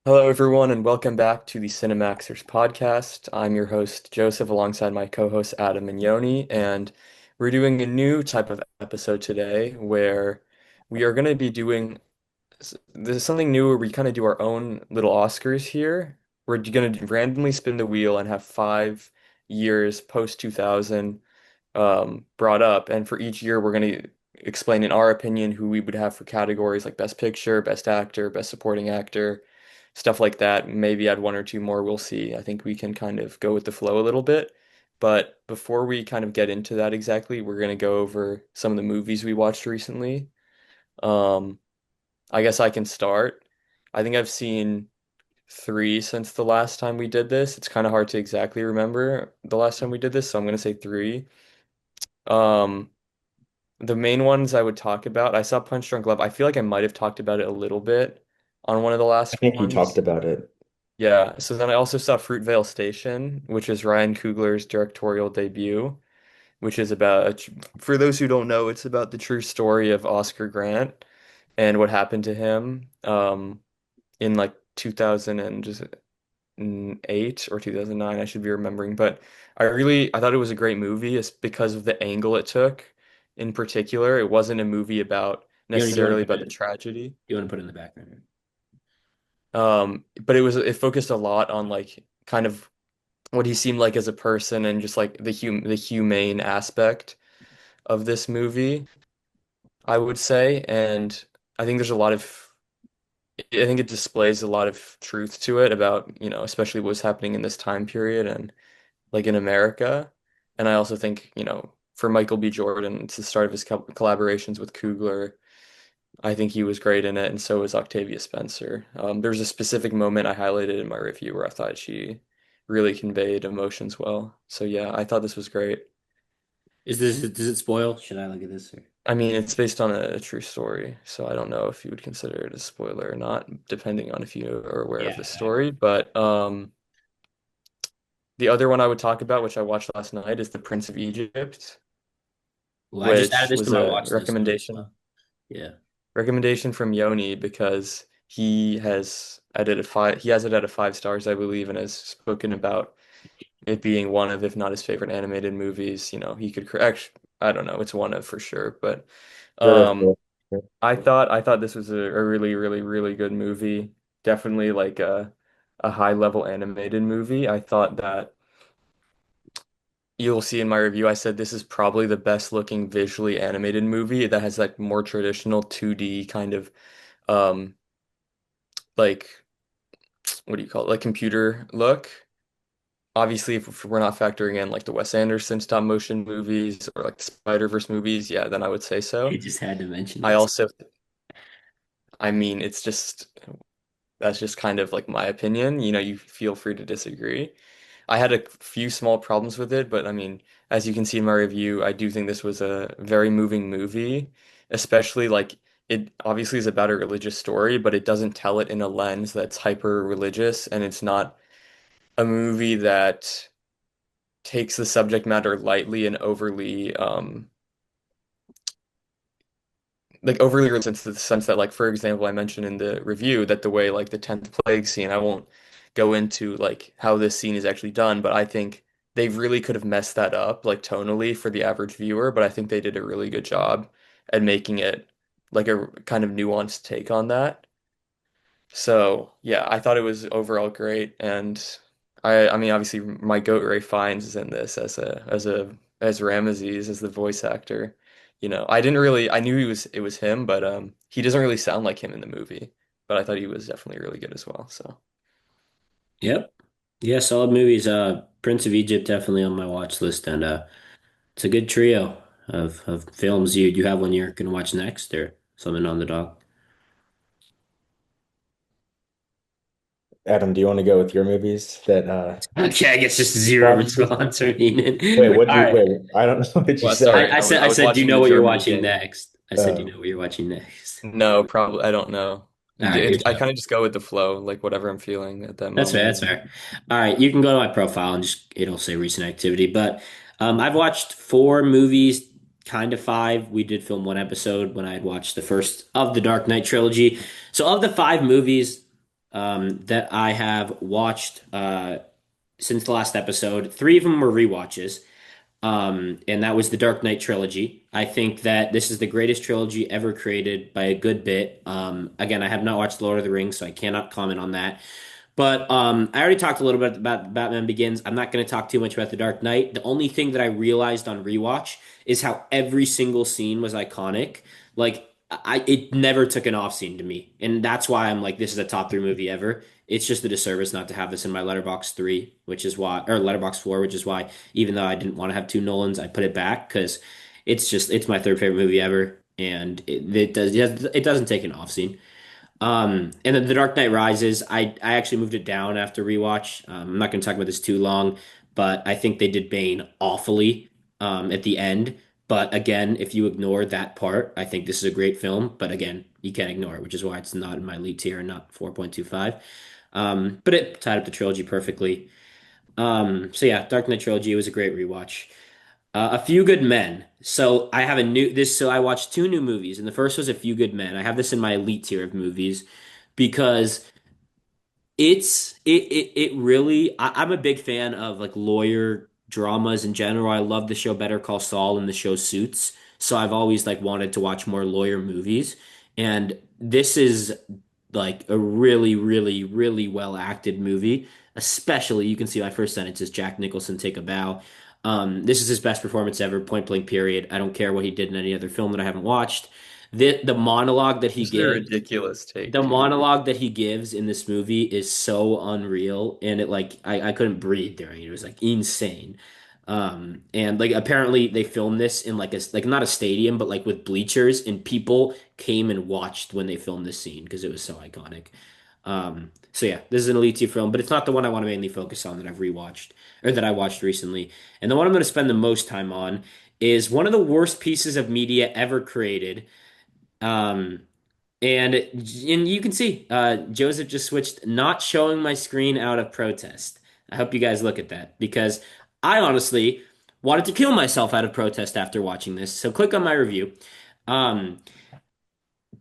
Hello, everyone, and welcome back to the Cinemaxxers podcast. I'm your host, Joseph, alongside my co-hosts Adam and Yoni, and we're doing a new type of episode today where we are going to be doing this is something new where we kind of do our own little Oscars here. We're going to randomly spin the wheel and have 5 years post 2000 brought up, and for each year we're going to explain in our opinion who we would have for categories like Best Picture, Best Actor, Best Supporting Actor, stuff like that. Maybe add one or two more, we'll see. I think we can kind of go with the flow a little bit. But before we kind of get into that exactly, we're going to go over some of the movies we watched recently. Um, I guess I can start. I think I've seen three since the last time we did this. It's kind of hard to exactly remember the last time we did this, so I'm going to say three. Um, The main ones I would talk about, I saw Punch Drunk Love. I feel like I might have talked about it a little bit on one of the I last think you talked ones. about it. Yeah. So then I also saw Fruitvale Station, which is Ryan Coogler's directorial debut, which is about, for those who don't know, it's about the true story of Oscar Grant and what happened to him in like 2008 or 2009, I should be remembering. But I thought it was a great movie. It's because of the angle it took. In particular, it wasn't a movie about You want necessarily to put about the it tragedy. you want to put it in the background. But it focused a lot on like kind of what he seemed like as a person and just like the humane aspect of this movie, I would say. And I think there's a lot of I think it displays a lot of truth to it about, especially what's happening in this time period and like in America. And I also think, for Michael B. Jordan, it's the start of his collaborations with Coogler. I think he was great in it, and so was Octavia Spencer. There's a specific moment I highlighted in my review where I thought she really conveyed emotions well. So yeah, I thought this was great. Does it spoil? Should I look at this or? I mean, it's based on a true story, so I don't know if you would consider it a spoiler or not, depending on if you are aware of Yeah. the story. But the other one I would talk about, which I watched last night, is The Prince of Egypt, Well, I just added which this to was my a watch list too, so yeah. recommendation from Yoni because he has it at a 5 stars, I believe, and has spoken about it being one of, if not his favorite animated movies. He could correct. I don't know, it's one of for sure, but Right up um, there. I thought this was a really, really, really good movie. Definitely like a high level animated movie. I thought that you'll see in my review, I said this is probably the best looking visually animated movie that has like more traditional 2D kind of um like what do you call it? Like computer look. Obviously, if we're not factoring in like the Wes Anderson stop motion movies or like the Spider-Verse movies, yeah, then I would say I so. just had to mention I it. also, I mean, it's just that's just kind of like my opinion. You feel free to disagree. I had a few small problems with it, but I mean, as you can see in my review, I do think this was a very moving movie, especially like it obviously is about a religious story, but it doesn't tell it in a lens that's hyper religious, and it's not a movie that takes the subject matter lightly and overly like overly religious in the sense that, like, for example, I mentioned in the review that the way like the 10th plague scene, I won't go into like how this scene is actually done, but I think they really could have messed that up like tonally for the average viewer, but I think they did a really good job at making it like a kind of nuanced take on that. So yeah, I thought it was overall great, and I mean obviously my goat Ray Fiennes is in this as Ramesses as the voice actor. I knew it was him, but he doesn't really sound like him in the movie. But I thought he was definitely really good as well. So Yep. Yeah, solid movies. Prince of Egypt definitely on my watch list, and it's a good trio of films. You have one you're gonna watch next, or something on the dock? Adam, do you want to go with your movies that yeah. Okay, I guess just zero Well, response or yeah. meaning. What All do you right. wait? I don't know what you Well, said. sorry, I I was said, do you watching know the what you're Germany watching game. next? I said, do you Oh know what you're watching next? no, probably I don't know. All right, here you I go. kind of just go with the flow, like whatever I'm feeling at that That's fair. moment. That's fair. All right, you can go to my profile and just it'll say recent activity. But I've watched four movies, kind of five. We did film one episode when I had watched the first of the Dark Knight trilogy. So of the five movies, that I have watched since the last episode. Three of them were rewatches. And that was the Dark Knight trilogy. I think that this is the greatest trilogy ever created by a good bit. Again, I have not watched Lord of the Rings, so I cannot comment on that. But I already talked a little bit about Batman Begins. I'm not going to talk too much about The Dark Knight. The only thing that I realized on rewatch is how every single scene was iconic. Like it never took an off scene to me, and that's why I'm like, this is a top three movie ever. It's just a disservice not to have this in my letterbox three, which is why, or letterbox four, which is why, even though I didn't want to have two Nolans, I put it back because it's my third favorite movie ever, and it doesn't take an off scene. And then The Dark Knight Rises, I actually moved it down after rewatch. I'm not going to talk about this too long, but I think they did Bane awfully at the end. But again, if you ignore that part, I think this is a great film. But again, you can't ignore it, which is why it's not in my elite tier and not 4.25. But it tied up the trilogy perfectly. So yeah, Dark Knight trilogy was a great rewatch. A Few Good Men. So I have a new this. So I watched two new movies, and the first was A Few Good Men. I have this in my elite tier of movies because it really. I'm a big fan of like lawyer dramas in general. I love the show Better Call Saul and the show Suits. So I've always like wanted to watch more lawyer movies, and this is like a really, really, really well acted movie. Especially, you can see my first sentence is Jack Nicholson take a bow. This is his best performance ever, point blank, period. I don't care what he did in any other film that I haven't watched. The monologue that he This is a gives, ridiculous take, the dude. monologue that he gives in this movie is so unreal, and it like I couldn't breathe during it. It was like insane. And like apparently they filmed this in like a like not a stadium, but like with bleachers, and people came and watched when they filmed this scene because it was so iconic. So yeah, this is an Elite film, but it's not the one I want to mainly focus on that I've rewatched or that I watched recently. And the one I'm going to spend the most time on is one of the worst pieces of media ever created. Um, and you can see Joseph just switched not showing my screen out of protest. I hope you guys look at that because I honestly wanted to kill myself out of protest after watching this. So click on my review. Um,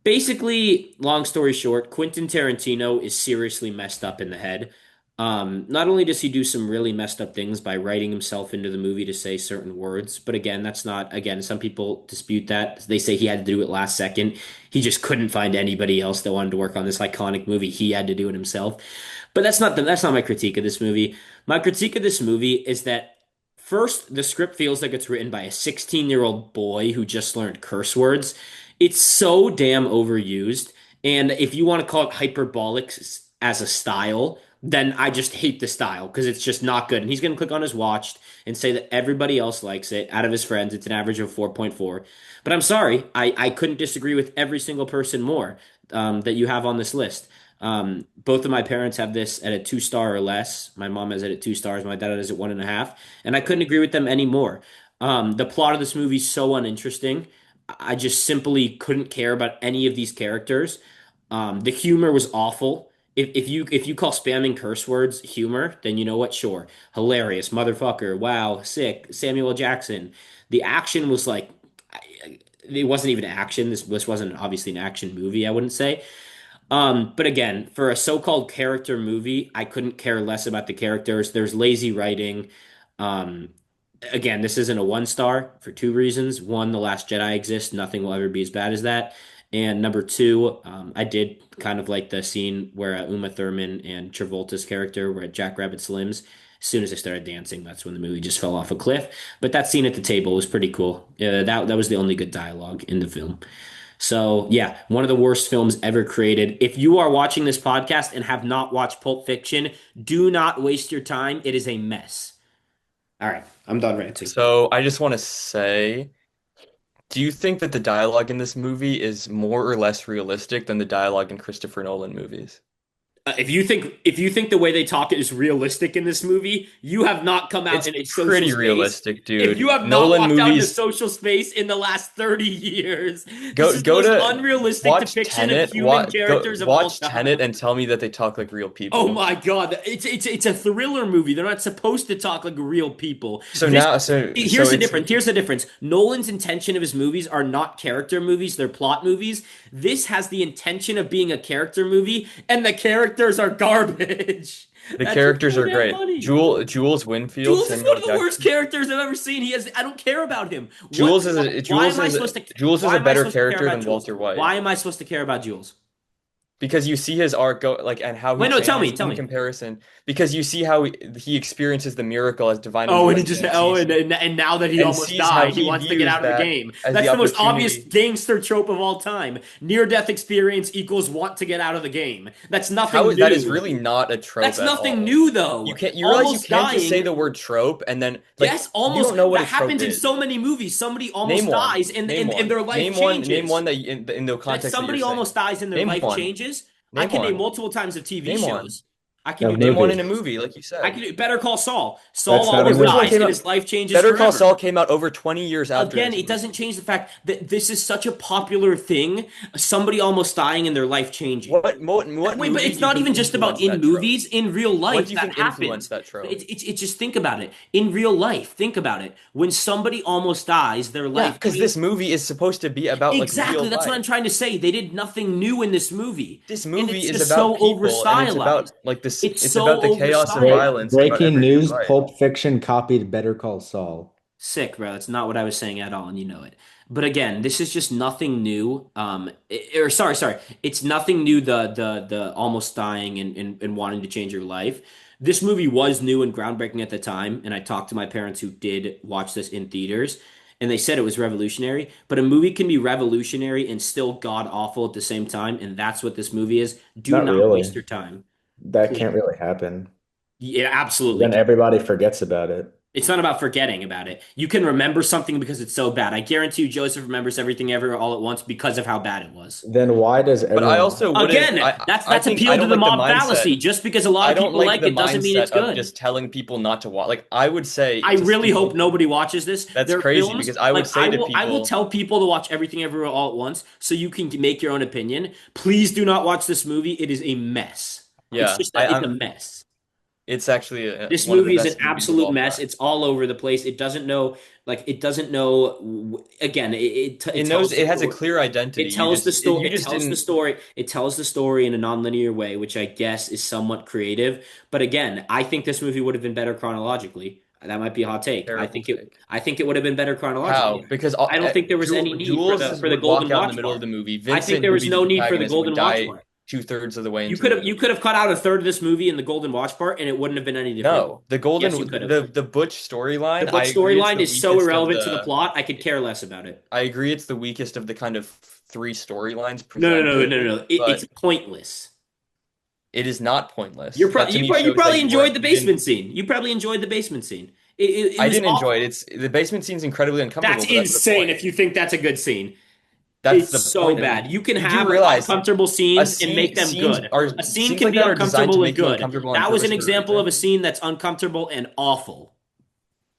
Basically, long story short, Quentin Tarantino is seriously messed up in the head. Not only does he do some really messed up things by writing himself into the movie to say certain words, but again, that's not, again, some people dispute that. They say he had to do it last second. He just couldn't find anybody else that wanted to work on this iconic movie. He had to do it himself. But that's not my critique of this movie. My critique of this movie is that first, the script feels like it's written by a 16-year-old boy who just learned curse words. It's so damn overused. And if you want to call it hyperbolic as a style, then I just hate the style because it's just not good. And he's going to click on his watch and say that everybody else likes it. Out of his friends, it's an average of 4.4. But I'm sorry, I couldn't disagree with every single person more that you have on this list. Both of my parents have this at a 2 star or less. My mom has it at 2 stars. My dad has it 1.5. And I couldn't agree with them anymore. The plot of this movie is so uninteresting. I just simply couldn't care about any of these characters. The humor was awful. If you call spamming curse words humor, then you know what? Sure, hilarious, motherfucker, wow, sick, Samuel L. Jackson. The action was like, it wasn't even action. This wasn't obviously an action movie. I wouldn't say. But again, for a so-called character movie, I couldn't care less about the characters. There's lazy writing. Um, Again, this isn't a 1 star for two reasons. One, The Last Jedi exists. Nothing will ever be as bad as that. And number two, I did kind of like the scene where Uma Thurman and Travolta's character were at Jack Rabbit Slims. As soon as they started dancing, that's when the movie just fell off a cliff. But that scene at the table was pretty cool. That was the only good dialogue in the film. So yeah, one of the worst films ever created. If you are watching this podcast and have not watched Pulp Fiction, do not waste your time. It is a mess. All right, I'm done ranting. So I just want to say, do you think that the dialogue in this movie is more or less realistic than the dialogue in Christopher Nolan movies? If you think the way they talk is realistic in this movie, you have not come out It's in a social pretty space. realistic, If you dude. have not Nolan walked out in a movies social space in the last 30 years, this go is the go most to unrealistic watch depiction of Tenet, human characters of all watch time. Tenet and tell me that they talk like real Oh people. my God, it's a thriller movie. They're not supposed to talk like real people. So This now so Here's the it's difference. Here's the difference. Nolan's intention of his movies are not character movies, they're plot movies. This has the intention of being a character movie, and the character characters are garbage. The That's what's characters so are damn great. funny. Jules Winfield, Jules is one Samuel of the worst Jackson. characters I've ever seen. I don't care about him. Why am I supposed to, Jules is why a am I better supposed to care character about than Jules? Walter White Why am I supposed to care about Jules? because you see his arc go like and how he Wait, no, changes tell in me. comparison because you see how he experiences the miracle as divine Oh, and he intervention just oh, sees and now that he and almost sees how died, he he wants to get views out of the that game. as the That's the most obvious opportunity. gangster trope of all time. Near-death experience equals want to get out of the game. That's nothing That is new. really not a trope That's at nothing all. new You though. can't you realize you Almost can't just say dying. the word trope and then like Yes, you almost. don't know what That a trope happens in is. so many movies. Somebody Name almost one. dies and Name and one. their life Name one changes. that in the That context that you're somebody saying. almost dies and their Name life one. changes. I Name can name one. multiple times of TV Name one. shows. I can A do Name one movie. in a movie, like you I said. can do Better Call Saul. Saul That's not a Okay, almost which one movie. dies came and out? his life changes Better Call forever. Saul came out over 20 years after Again, this it doesn't movie. change the fact that this is such a popular thing. Somebody almost dying and their life changing. What Wait, but movie it's do you not think even just about influenced in that trope? movies. In real What do life, you that think influenced happens. that trope? It's just think about it. In real life, think about it. When somebody almost dies, their Yeah, life because changes. this movie is supposed to be about like real Exactly. That's what I'm life. trying to say. They did nothing new in this movie, This and movie it's is just about so over people and it's stylized. about like this It's it's so about the over chaos and violence about Breaking everyday news, life. Pulp Fiction copied Better Call Saul. Sick, bro. That's not what I was saying at all, and you know it. But again, this is just nothing new. Or sorry, it's nothing new. The almost dying and wanting to change your life. This movie was new and groundbreaking at the time, and I talked to my parents who did watch this in theaters, and they said it was revolutionary. But a movie can be revolutionary and still god awful at the same time, and that's what this movie is. Do Not not really. waste your time, That please. can't really happen. Yeah, absolutely. Then everybody forgets about it. It's not about forgetting about it. You can remember something because it's so bad. I guarantee you, Joseph remembers everything ever all at once because of how bad it was. Then why does But I everyone? also wouldn't Again, I that's think I appeal to don't the like the mob mindset. fallacy. Just because a lot I of don't people like like the it doesn't mean mindset it's of good. just telling people not to watch. Like I would say I to really hope people nobody watches this. that's Their crazy films, because I would like say to I will people, tell people to watch everything everywhere all at once so you can make your own opinion. Please do not watch this movie. It is a mess. It's yeah, just that it's a I'm mess. it's actually This one of the movie is an best movies of absolute all mess. time. It's all over the place. It doesn't know, it doesn't know. Again, it It knows tells the it has a story. clear identity. You It just tells the didn't story. It tells the story in a nonlinear way, which I guess is somewhat creative. But again, I think this movie would have been better chronologically. That might be a hot take. terrible take. I think it would have been better chronologically. How? Because I don't think there was any need for Jules the would Golden walk out in the Watch middle of part. the movie. I think Vincent, there who would was be the no need for the protagonist, would Golden Watch die part. 2/3 of the way into the You movie. could have cut out a third of this movie in the Golden Watch part, and it wouldn't have been any different. No, Yes, you could have. the Butch The storyline, I Butch agree it's storyline the is so weakest of irrelevant to the the plot, I could care less about it. I agree it's the weakest of the kind of three storylines No, presented, no. It's but pointless. it is not pointless. That to me You shows that probably enjoyed the you didn't basement scene. You probably enjoyed the basement scene. It I was didn't enjoy it. awful. It's the basement scene's incredibly That's uncomfortable, but that's the insane point. if you think that's a good scene. That's It's the so point of bad. You can you do have realize uncomfortable a scenes and make scene them good. A scene scenes can like be that are designed to uncomfortable and make you good. uncomfortable on That was purpose an for a example of a reason. scene that's uncomfortable and awful.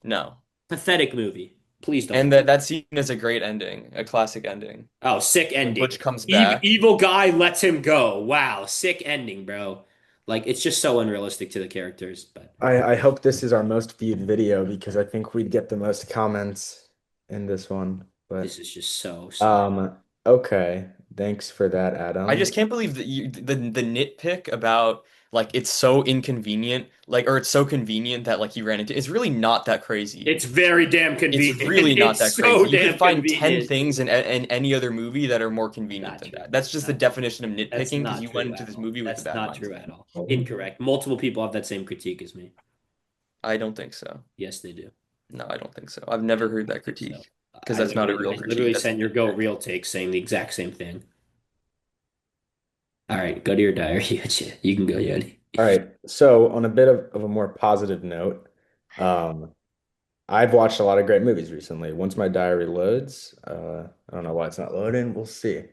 No. Pathetic movie. Please don't. And that scene is a great ending, a classic ending. Oh, sick When ending. Butch comes back. Evil guy lets him go. Wow, sick ending, bro. Like it's just so unrealistic to the characters, but I hope this is our most viewed video because I think we'd get the most comments in this one. this But is just so slow. um, okay. Thanks for that, I Adam. just can't believe that the nitpick about like it's so inconvenient, like or it's so convenient that like he ran into it's really not that crazy. It's very damn It's convenient. really not It's that so crazy. You could damn find 10 convenient. things in any other movie that are more convenient Not than true. that. That's just the Not true. definition of That's nitpicking because not you went true into at this all. movie with a That's bad not true mindset. at all. Incorrect. Multiple people have that same critique as me. I don't think so. Yes, they do. No, I don't think so. I've never heard I that think so. critique because that's not a real I critique. literally That's a sent your Go nitpick. Real take saying the exact same thing. All right, go to your diary. You can go, Yoni. All right. So on a bit of a more positive note, um, I've watched a lot of great movies recently. Once my diary loads, I don't know why it's not loading. We'll see.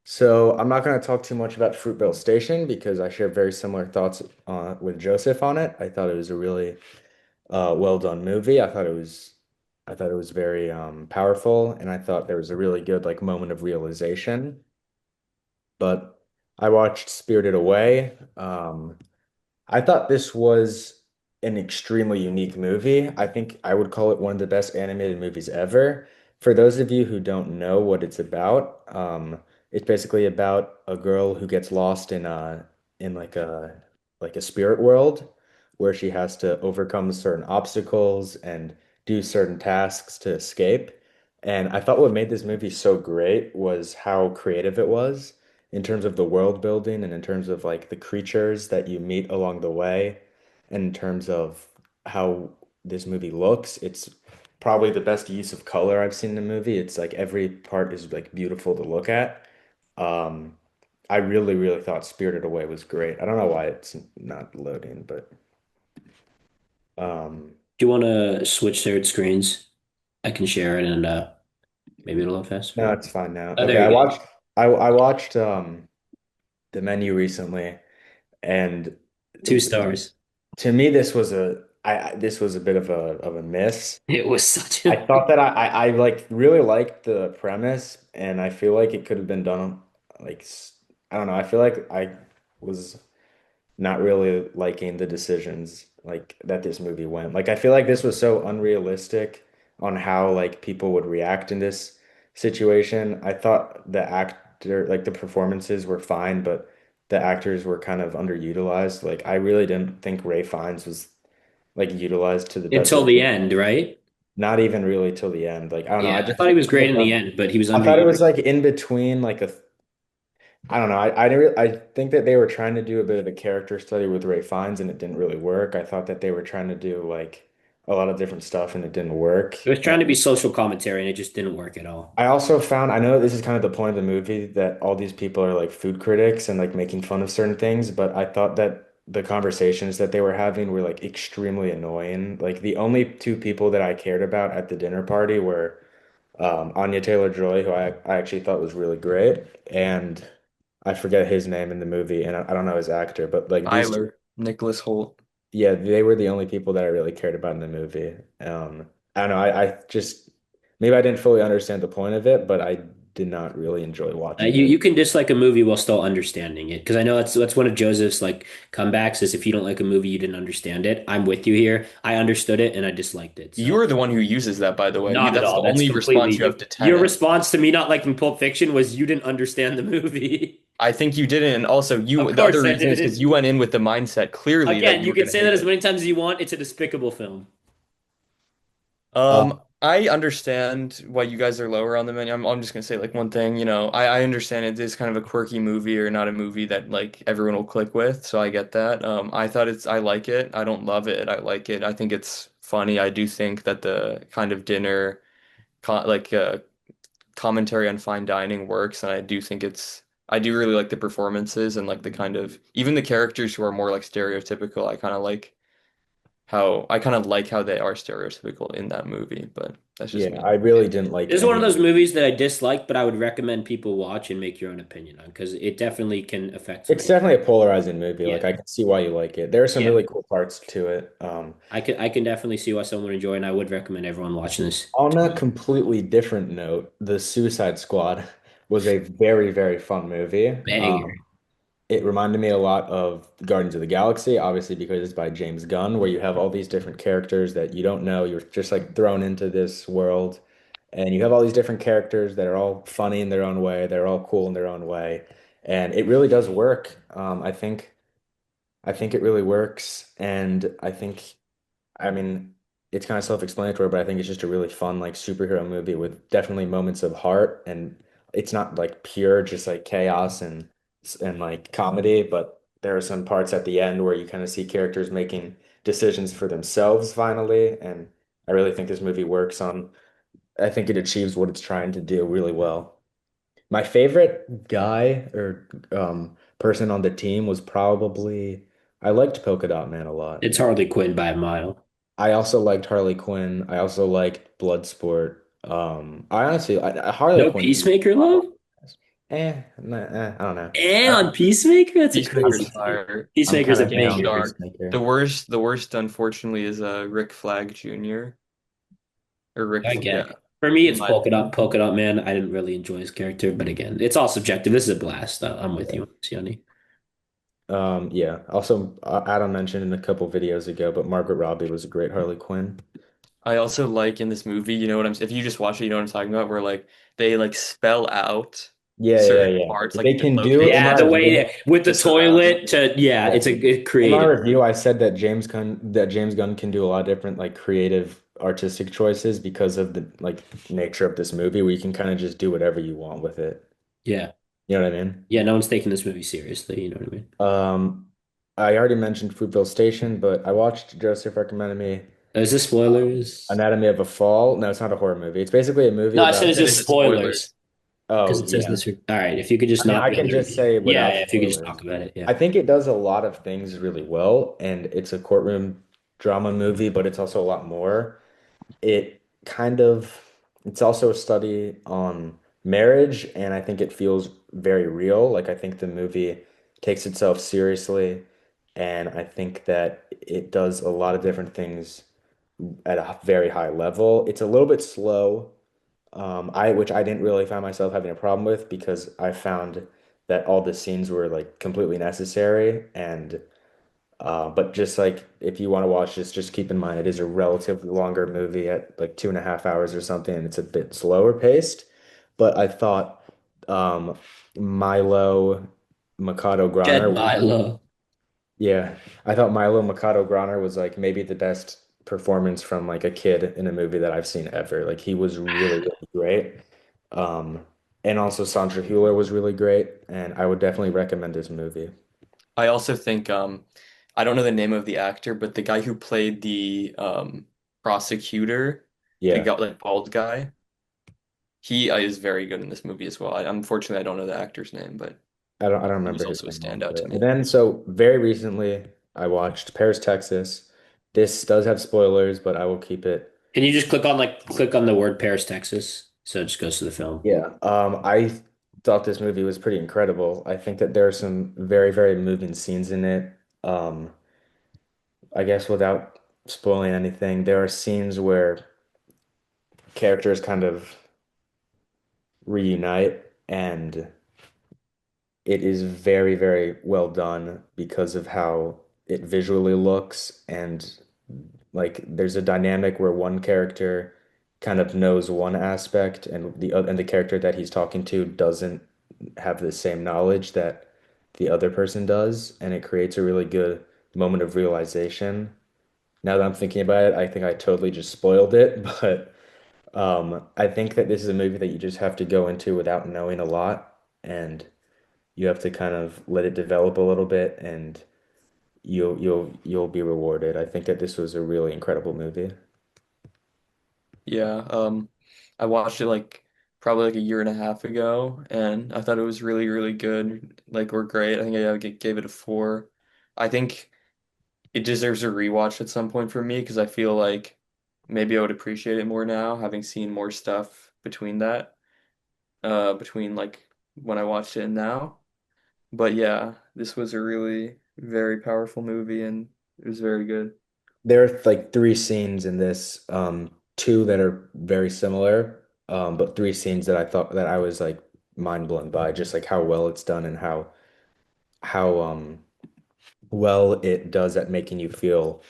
So I'm not going to talk too much about Fruitvale Station because I share very similar thoughts with Joseph on it. I thought it was a really well done movie. I thought it was very powerful, and I thought there was a really good like moment of realization. But I watched Spirited Away. I thought this was an extremely unique movie. I think I would call it one of the best animated movies ever. For those of you who don't know what it's about, it's basically about a girl who gets lost in like a spirit world where she has to overcome certain obstacles and do certain tasks to escape. And I thought what made this movie so great was how creative it was in terms of the world building and in terms of like the creatures that you meet along the way and in terms of how this movie looks. It's probably the best use of color I've seen in a movie. It's like every part is like beautiful to look at. Um, I really, really thought Spirited Away was great. I don't know why it's not loading, but um, Do you want to switch shared screens? I can share it and maybe it'll load faster. no, it's fine now. Oh, Okay, there you go. I watched The Menu recently, and Two stars. to me this was a bit of a miss. It was such I a. thought that I like really liked the premise, and I feel like it could have been done like I don't know. I feel like I was not really liking the decisions like that this movie went. Like I feel like this was so unrealistic on how like people would react in this situation. I thought the actor like the performances were fine, but the actors were kind of underutilized. Like I really didn't think Ray Fiennes was like utilized to the best Until of the end, right? not even really till the end. Like I don't know. Yeah, I thought he was great in the end, but he was I thought it was underutilized. like in between like a I don't know. I didn't I think that they were trying to do a bit of a character study with Ray Fiennes and it didn't really work. I thought that they were trying to do like a lot of different stuff and it didn't work. It was And trying to be social commentary, and it just didn't work at all. I also found I know this is kind of the point of the movie that all these people are like food critics and like making fun of certain things, but I thought that the conversations that they were having were like extremely annoying. Like the only two people that I cared about at the dinner party were Anya Taylor-Joy, who I actually thought was really great, and I forget his name in the movie, and I don't know his actor, but like these two, Tyler, Nicholas Holt. yeah, they were the only people that I really cared about in the movie. I don't know, I just maybe I didn't fully understand the point of it, but I did not really enjoy watching You it. can dislike a movie while still understanding it, because I know that's one of Joseph's like comebacks is if you don't like a movie, you didn't understand it. I'm with you here. I understood it and I disliked it. You So are the one who uses that, by the way. You not at that's all. the That's only completely response you you. have to Your Tenet. response to me not liking Pulp Fiction was you didn't understand the movie. I think you didn't, and also Of you the other course I reason is because did. you went in with the mindset clearly that Again, you you were can gonna say that hate as it. many times as you want. It's a despicable film. Uh, I understand why you guys are lower on the menu. I'm just gonna say like one thing, I understand it is kind of a quirky movie or not a movie that like everyone will click with, so I get that. I like it. I don't love it. I like it. I think it's funny. I do think that the kind of dinner like commentary on fine dining works, and I do really like the performances and like the kind of even the characters who are more like stereotypical. I kind of like how they are stereotypical in that movie, but that's just yeah, me. I really didn't like This is one any of of those the. movies that I dislike, but I would recommend people watch and make your own opinion on because it definitely can affect It's someone. definitely a polarizing movie. Yeah. Like I can see why you like it. There are some Yeah. really cool parts to it. I can definitely see why someone would enjoy, and I would recommend everyone watching this. On a completely different note, The Suicide Squad was a very, very fun movie. Banger. It reminded me a lot of Guardians of the Galaxy, obviously because it's by James Gunn, where you have all these different characters that you don't know. You're just like thrown into this world, and you have all these different characters that are all funny in their own way. They're all cool in their own way, and it really does work. I think it really works, and I mean, it's kind of self-explanatory, but I think it's just a really fun, like superhero movie with definitely moments of heart, and it's not like pure just like chaos and like comedy, but there are some parts at the end where you kind of see characters making decisions for themselves finally, and I really think this movie works on. I think it achieves what it's trying to do really well. My favorite guy or person on the team was probably I liked Polka Dot Man a lot. It's Harley Quinn by a mile. I also liked Harley Quinn. I also liked Bloodsport. I honestly, Harley No Quinn, Peacemaker love? I don't know. And on Peacemaker? That's a crazy Peacemaker's take. fire. I'm Peacemaker's kind a of Game down with banger. Shark. Peacemaker. The worst, unfortunately, is Rick Flag Jr. or I Yeah, get it. For me, in it's my opinion. Polka Dot Man. I didn't really enjoy his character, but again, it's all subjective. This is a blast. I'm with Yeah. you, Sione. Yeah. Also, Adam mentioned in a couple videos ago, but Margaret Robbie was a great Harley Quinn. I also like in this movie, you know what I'm if you just watch it, you know what I'm talking about, where like they like spell out Yeah, yeah, certain yeah. parts, They like the can do in location Yeah, my the to way review. that with the surrounding. toilet to yeah, Yeah. it's In my creative. review, I said that James Gunn can do a lot of different like creative artistic choices because of the like nature of this movie where you can kind of just do whatever you want with it. Yeah. You know what I mean? Yeah, no one's taking this movie seriously, you know what I mean? Um, I already mentioned Fruitvale Station, but I watched Joseph recommended me Is this spoilers? Anatomy of a Fall. No, it's not a horror movie. It's basically a movie No, I said about is That this is spoilers? spoilers. Because oh it says yeah. this. All right, if you could just I mean, not I ruin can the just review. say Yeah, without yeah, if you could just spoilers. talk about it, yeah. I think it does a lot of things really well, and it's a courtroom drama movie, but it's also a lot more. It kind of it's also a study on marriage, and I think it feels very real. Like I think the movie takes itself seriously, and I think that it does a lot of different things at a very high level. It's a little bit slow, which I didn't really find myself having a problem with because I found that all the scenes were like completely necessary and but just like if you want to watch this, just keep in mind it is a relatively longer movie at like 2.5 hours or something, and it's a bit slower paced. But I thought Milo Mikado Get Griner, Milo. yeah, I thought Milo Mikado Griner was like maybe the best performance from like a kid in a movie that I've seen ever. Like he was really, really great. Um, and also Sandra Hüller was really great, and I would definitely recommend this movie. I also think I don't know the name of the actor, but the guy who played the prosecutor, the Yeah. guy, like bald guy, he is very good in this movie as well. Unfortunately, I don't know the actor's name, but I don't he was remember his also a name standout also. to And me. then so very recently I watched Paris, Texas. This does have spoilers, but I will keep it. Can you just click on the word Paris, Texas? So it just goes to the film. Yeah. I thought this movie was pretty incredible. I think that there are some very, very moving scenes in it. Um, I guess without spoiling anything, there are scenes where characters kind of reunite and it is very, very well done because of how it visually looks and like there's a dynamic where one character kind of knows one aspect and the character that he's talking to doesn't have the same knowledge that the other person does, and it creates a really good moment of realization. Now that I'm thinking about it, I think I totally just spoiled it, but I think that this is a movie that you just have to go into without knowing a lot, and you have to kind of let it develop a little bit, and you'll be rewarded. I think that this was a really incredible movie. Yeah, I watched it like probably like a year and a half ago, and I thought it was really, really good. Like, or great. I think gave it a 4. I think it deserves a rewatch at some point for me because I feel like maybe I would appreciate it more now, having seen more stuff between that, between like when I watched it and now. But yeah, this was a really very powerful movie and it was very good. There are like three scenes in this, two that are very similar, but three scenes that I thought that I was like mind blown by, just like how well it's done and how well it does at making you feel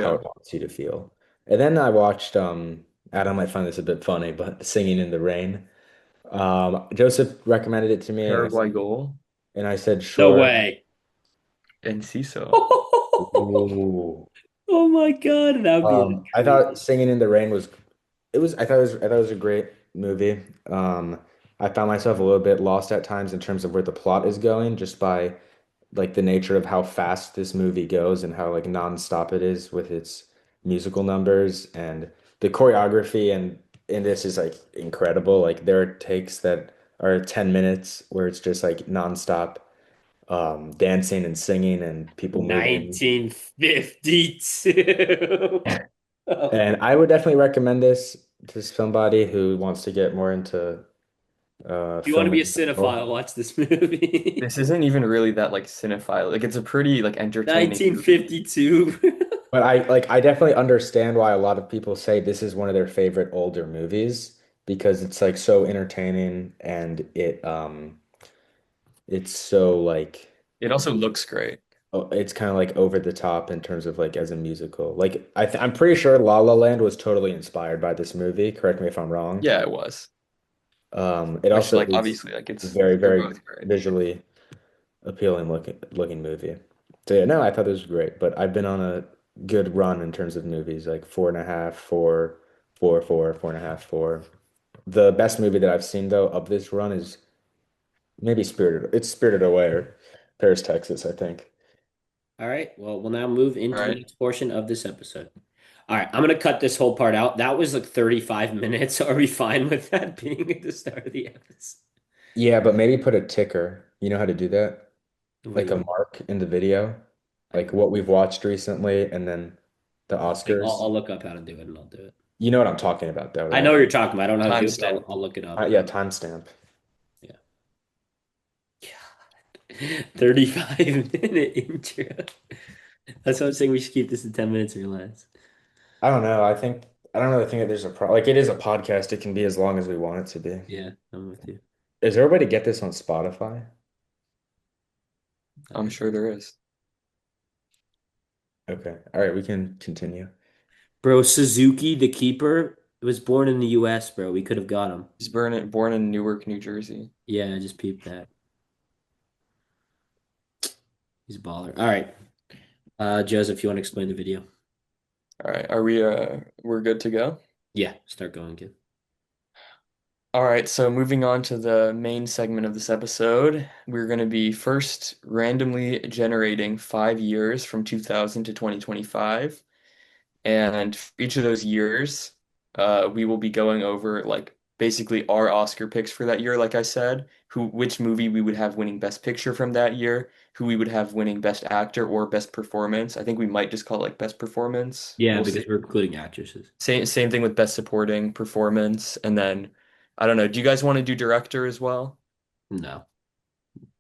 how Yeah, it wants you to feel. And then I watched Adam might find this a bit funny, but Singing in the Rain. Joseph recommended it to me, Paraguay goal and I said No sure. way. and CISO. Ooh. Oh my God, that would be I thought crazy. Singing in the Rain was I thought it was a great movie. I found myself a little bit lost at times in terms of where the plot is going, just by like the nature of how fast this movie goes and how like nonstop it is with its musical numbers and the choreography and in this is like incredible. Like there are takes that are 10 minutes where it's just like nonstop dancing and singing and people moving. 1952. And I would definitely recommend this to somebody who wants to get more into If you want to film be a in general. cinephile, watch this movie. This isn't even really that like cinephile. Like it's a pretty like entertaining movie. 1952. But I definitely understand why a lot of people say this is one of their favorite older movies because it's like so entertaining and it's so like It also looks great. it's kind of like over the top in terms of like as a musical. Like I'm pretty sure La La Land was totally inspired by this movie. Correct me if I'm wrong. Yeah, it was. It Which also like is obviously like a it's very, they're very both great. visually appealing looking movie. So yeah, no, I thought this was great, but I've been on a good run in terms of movies, like four and a half, four and a half, four. The best movie that I've seen though of this run is maybe Spirited. It's Spirited Away or Paris, Texas, I think. All right. Well, we'll now move All into the right. next portion of this episode. All right. I'm gonna cut this whole part out. That was like 35 minutes. Are we fine with that being at the start of the episode? Yeah, but maybe put a ticker. You know how to do that? What do Like you a mean? mark in the video, I like don't know. what we've watched recently, and then the Oscars. I'll look up how to do it and I'll do it. You know what I'm talking about, though, I know right? what you're talking about. I don't know how to do it, but Timestamp. I'll look it up. Yeah, timestamp. Yeah. 35-minute intro. That's what I'm saying. We should keep this in 10 minutes or less. I don't know. I don't really think that there's a problem. Like it is a podcast. It can be as long as we want it to be. Yeah, I'm with you. Is there a way to get this on Spotify? I'm sure there is. Okay. All right, we can continue. Bro, Suzuki, the keeper, was born in the US, bro. We could have got him. He's born in Newark, New Jersey. Yeah, I just peeped that. He's a baller. All right. Joseph, you want to explain the video? All right. We're good to go? Yeah, start going, kid. All right, so moving on to the main segment of this episode, we're going to be first randomly generating 5 years from 2000 to 2025. And for each of those years, we will be going over like basically our Oscar picks for that year, like I said, which movie we would have winning Best Picture from that year, who we would have winning Best Actor or Best Performance. I think we might just call it like Best Performance. Yeah, We'll see. because we're including actresses. Same thing with Best Supporting Performance, and then I don't know. Do you guys want to do director as well? No,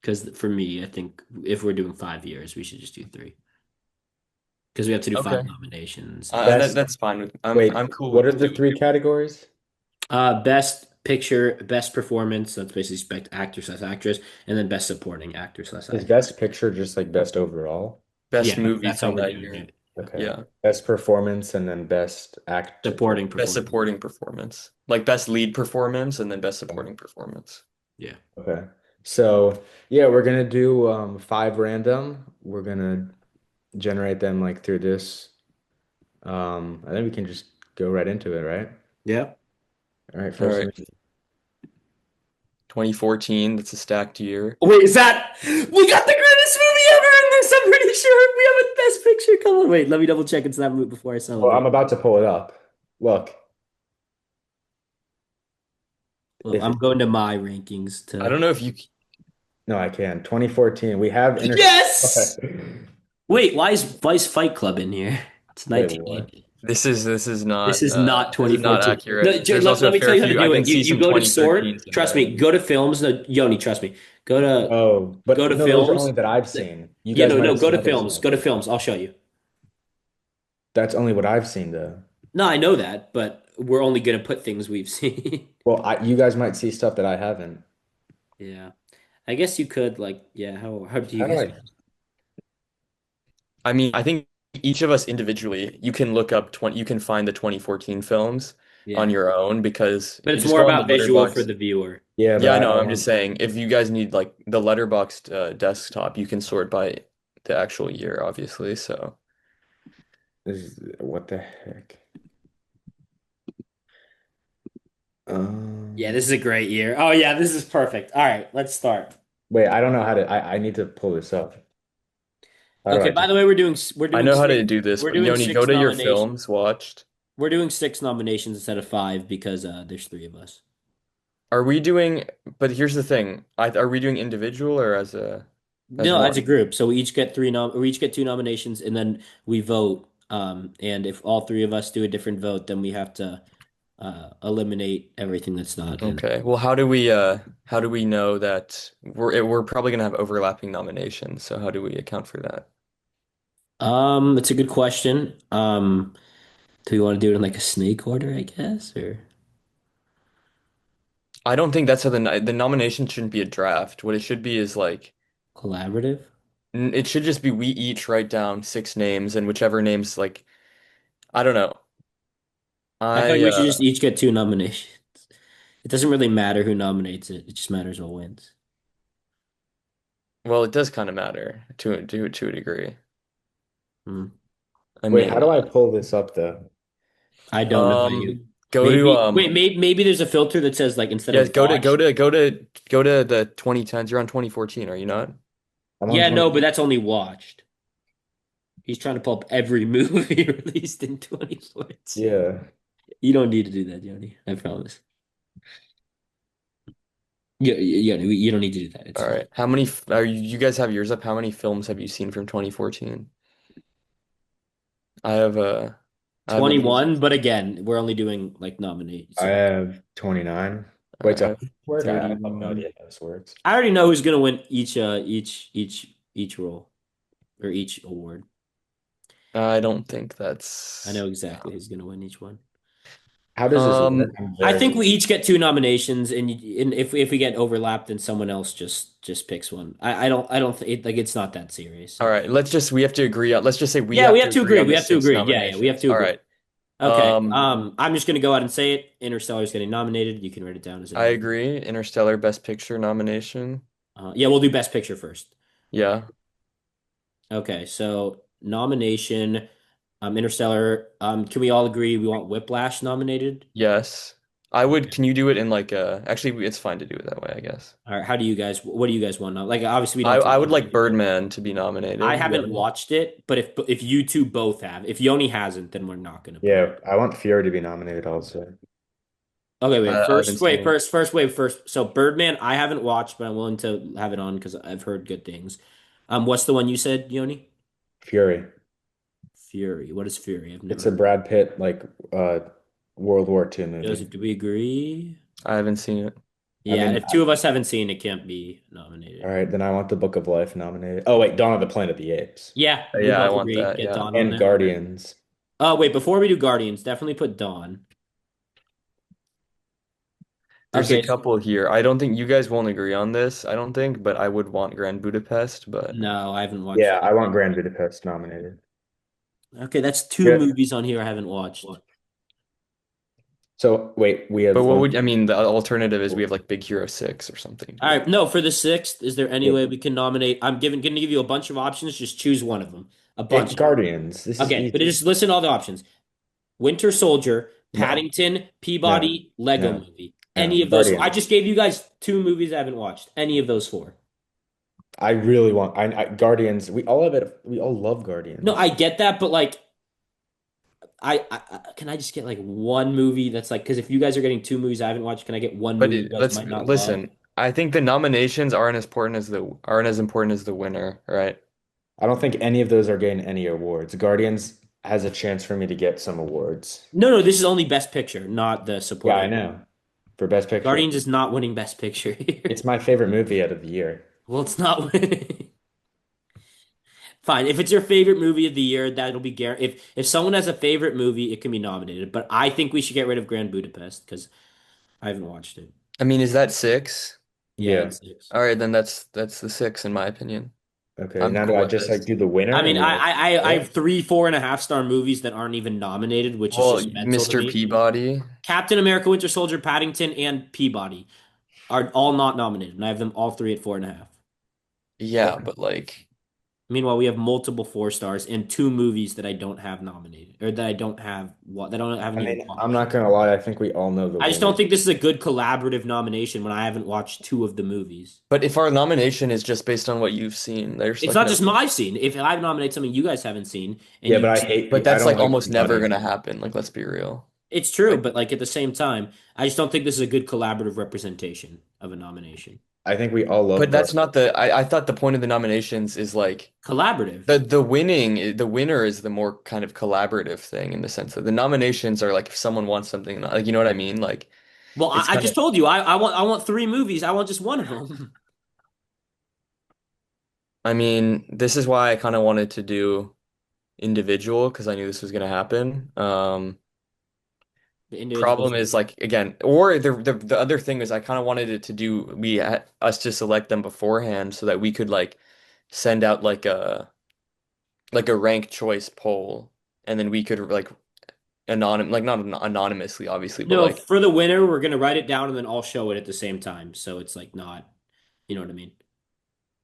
because for me, I think if we're doing 5 years, we should just do three. Because we have to do five Okay. nominations. Best, That's fine with wait, I'm cool what are with the doing three it. categories? Best picture, best performance. That's basically best actor slash actress, and then best supporting actor slash Is actress. best picture just like best overall? Best Yeah, movie that's how from we're that doing year. it. Okay. Yeah. Best performance and then best act. Supporting Best performance. supporting performance. Like best lead performance and then best supporting performance. Yeah. Okay. So yeah, we're gonna do five random. We're gonna generate them like through this. I think we can just go right into it, right? Yeah. All right, All first right. movie. 2014, that's a stacked year. Wait, is that we got the greatest movie ever in this? I'm pretty sure we have a best picture. Come on, wait, let me double check it's that movie before I Well, I'm celebrate. about to pull it up. Look, Well, if I'm going to my rankings I to. don't know if you no, I can. 2014. We have inter. Yes! Okay. Wait, why is Fight Club in here? It's Wait, what? 1980. this This is not is not 2014. No, accurate. There's let, also let a me tell fair you how to few. I do can it. You see you some go to Sword. 2013s in Trust there. me. Go to films. No, Yoni, trust me. Oh, Go but to no, those are only films. that I've seen. You Yeah, guys no, might no. have Go seen to others films. more. Go to films. I'll show you. That's only what I've seen, though. No, I know that, but we're only gonna put things we've seen. Well, you guys might see stuff that I haven't. Yeah, I guess you could like. Yeah, how do you How do guys? I? I mean, I think each of us individually, you can look up 20, you can find the 2014 films on Yeah, your own because but you it's just more go on the about visual for letterbox. the viewer. Yeah, but Yeah, I know. I I'm just don't. saying, if you guys need like the letterboxed desktop, you can sort by the actual year, obviously. So, What the heck? Yeah, this Um, is a great year. Oh yeah, this is perfect. All right, let's start. wait, I don't know how to. I need to pull this up. How do Okay, I by do? the way, we're I doing know how six to do this. we're doing Yoni, go six to your nominations. films watched. We're doing six nominations instead of five because there's three of us. Are we doing, but here's the thing. Are we doing individual or as No, as a one? group. So we each get two nominations and then we vote. And if all three of us do a different vote, then we have to eliminate everything that's not in. Okay. Well, how do we know that we're probably gonna have overlapping nominations, so how do we account for that? It's a good question. Do we want to do it in like a snake order, I guess, or I don't think that's how the nomination shouldn't be a draft. What it should be is like collaborative? it should just be we each write down six names and whichever names like I don't know. I thought I we should just each get two nominations. It doesn't really matter who nominates it. It just matters who wins. Well, it does kind of matter to a degree. Hmm. I Wait, how mean, do I pull this up though? I don't know how you. go to Maybe wait. Maybe there's a filter that says like instead yeah, of watched. go to the 2010s. You're on 2014, are you not? I'm on Yeah, 20. no, but that's only watched. He's trying to pull up every movie released in 2014. Yeah. You don't need to do that, Jody. I promise. You don't need to do that. It's All fine. right. How many are you guys have yours up? How many films have you seen from 2014? I have I have an easy. 21, but again, we're only doing like nominate. I So have 29. All Wait, right, I so have work? I have no 31. idea how this works. I already know who's gonna win each role or each award. I don't think I know that's exactly who's gonna win each one. How does this um work? I'm I think very we each get two nominations, and if we get overlapped, then someone else just picks one. I don't think like it's not that serious. all right, we have to agree on let's just say we Yeah, have we to have to agree agree. on We the have to six agree. Yeah, we have nominations. to All agree. right. Okay. I'm just gonna go out and say it. Interstellar is getting nominated. You can write it down as a I nominee. agree. Interstellar Best Picture nomination. Yeah, we'll do Best Picture first. Yeah. Okay, so nomination, Interstellar. Can we all agree we want Whiplash nominated? Yes. I would, Okay. can you do it in like actually it's fine to do it that way, I guess. All right. How do you guys? What do you guys want? Like, obviously, we don't have to I would like nominate it. Birdman to be I nominated. haven't watched it, but if you two both have, if Yoni hasn't, then we're not gonna put it. Yeah, I want Fury to be nominated also. Okay, wait. I haven't seen it. First wave first. So Birdman, I haven't watched, but I'm willing to have it on because I've heard good things. What's the one you said, Yoni? Fury. Fury. What is Fury? I've never It's a heard of it. Brad Pitt like uh World War II movie. Joseph, do we agree? I haven't seen it. I Yeah, mean, if two of us haven't seen it, can't be all nominated. right, then I want the Book of Life nominated. Oh wait, Dawn of the Planet of the Apes Yeah, we Yeah, I both want agree. that. Get Yeah. Dawn on and there. Guardians. Oh, wait, before we do Guardians, definitely put Dawn. There's a Okay, couple here. I don't think you guys won't agree on this, I don't think, but I would want Grand Budapest, but no, I haven't Yeah, watched. I want Grand Budapest nominated. Okay, that's two Yeah. movies on here I haven't watched. So wait, we but have what one. would I mean the alternative is we have like Big Hero 6 or something to All go. right, no, for the sixth, is there any Yeah. way we can nominate? Gonna give you a bunch of options. Just choose one of them. A bunch. Guardians. This is Okay, but easy. just listen to all the options. Winter Soldier, No, Paddington, no, Peabody, Lego no, Movie. no. Any of those four. I Guardians. just gave you guys two movies I haven't watched. Any of those four. I really want Guardians. We all have it. We all love No, I Guardians. get that, but like can I just get like one movie that's like because if you guys are getting two movies I haven't watched, can I get one But movie you guys let's might not love? listen. I think the nominations aren't as important as the winner, right? I don't think any of those are getting any awards. Guardians has a chance for me to get some awards. No, no, this is only Best Picture, not the Yeah, I supporting. know. For Best Picture. Guardians is not winning Best Picture here. It's my favorite movie out of the year. Well, it's not winning. Fine. If it's your favorite movie of the year, that'll be guaranteed. If someone has a favorite movie, it can be nominated. But I think we should get rid of Grand Budapest because I haven't watched it. I mean, is that six? Yeah, Yeah. it's six. All right, then that's the six in my opinion. Okay. I'm Now do cool I with just like this. do the winner I mean, and we I yeah. have three 4.5 star movies that aren't even nominated, which is Well, just mental to Mr. me. Peabody. Captain America, Winter Soldier, Paddington, and Peabody are all not nominated, and I have them all three at 4.5. Yeah, but like Meanwhile, we have multiple 4 stars and two movies that I don't have nominated or that I don't have what that I don't I haven't even mean, I'm watched. not gonna lie, I think we all know the I just don't winner. think this is a good collaborative nomination when I haven't watched two of the movies. but if our nomination is just based on what you've seen, there's It's like not no just my scene. If I nominate something you guys haven't seen and Yeah, but you I say hate but I that's don't like like almost never Peabody. gonna happen. Like let's be real. it's true, Like but like at the same time, I just don't think this is a good collaborative representation of a nomination. I think we all love but that's Guardians. not I thought the point of the nominations is like Collaborative. the winner is the more kind of collaborative thing in the sense that the nominations are like if someone wants something like you know what I mean? Like Well, it's I kind just of told you I want three movies. I want just one of them. I mean, this is why I kind of wanted to do individual because I knew this was gonna happen. The individuals. Problem is like again, or the other thing is I kind of wanted it to do us to select them beforehand so that we could like send out like a ranked choice poll and then we could like like not anonymously, obviously, but No, like for the winner, we're gonna write it down and then I'll show it at the same time. So it's like not, you know what I mean?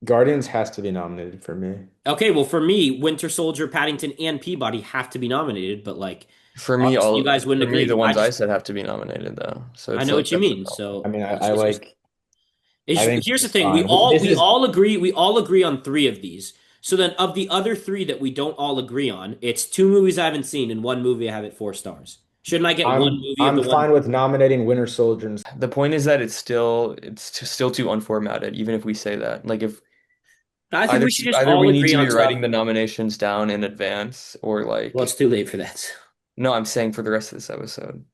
Guardians has to be nominated for me. Okay, well for me, Winter Soldier, Paddington, and Peabody have to be nominated, but like for me, obviously you all guys wouldn't for me, the agree. ones I said have to be nominated though. So I it's know like what you that's mean. I So mean, it's I just like. I it's, think here's the it's thing. We fine. all This we is. all agree we all agree on three of these. So then of the other three that we don't all agree on, it's two movies I haven't seen and one movie I have at 4 stars. Shouldn't I get one movie of I'm the one? fine with nominating Winter Soldier. the point is that still too unformatted, even if we say that. Like if I think we should just either all we need agree to on be stuff. writing the nominations down in advance, or Well, it's like too late for that. no, I'm saying for the rest of this episode.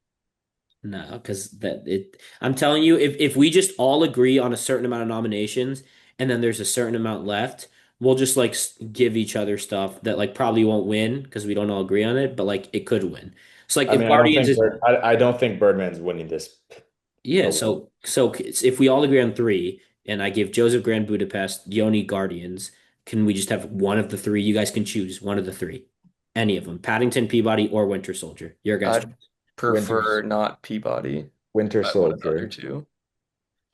No, because that it I'm telling you, if we just all agree on a certain amount of nominations and then there's a certain amount left, we'll just like give each other stuff that like probably won't win because we don't all agree on it, but like it could win. So like I if mean, Guardians is I don't think Birdman's winning this yeah, award. so if we all agree on three and I give Joseph Grand Budapest, Yoni Guardians, can we just have one of the three? You guys can choose one of the three. Any of them. Paddington, Peabody, or Winter Soldier. Your guys' I'd choice. Winter prefer not Peabody, Winter but one of the other Soldier. two.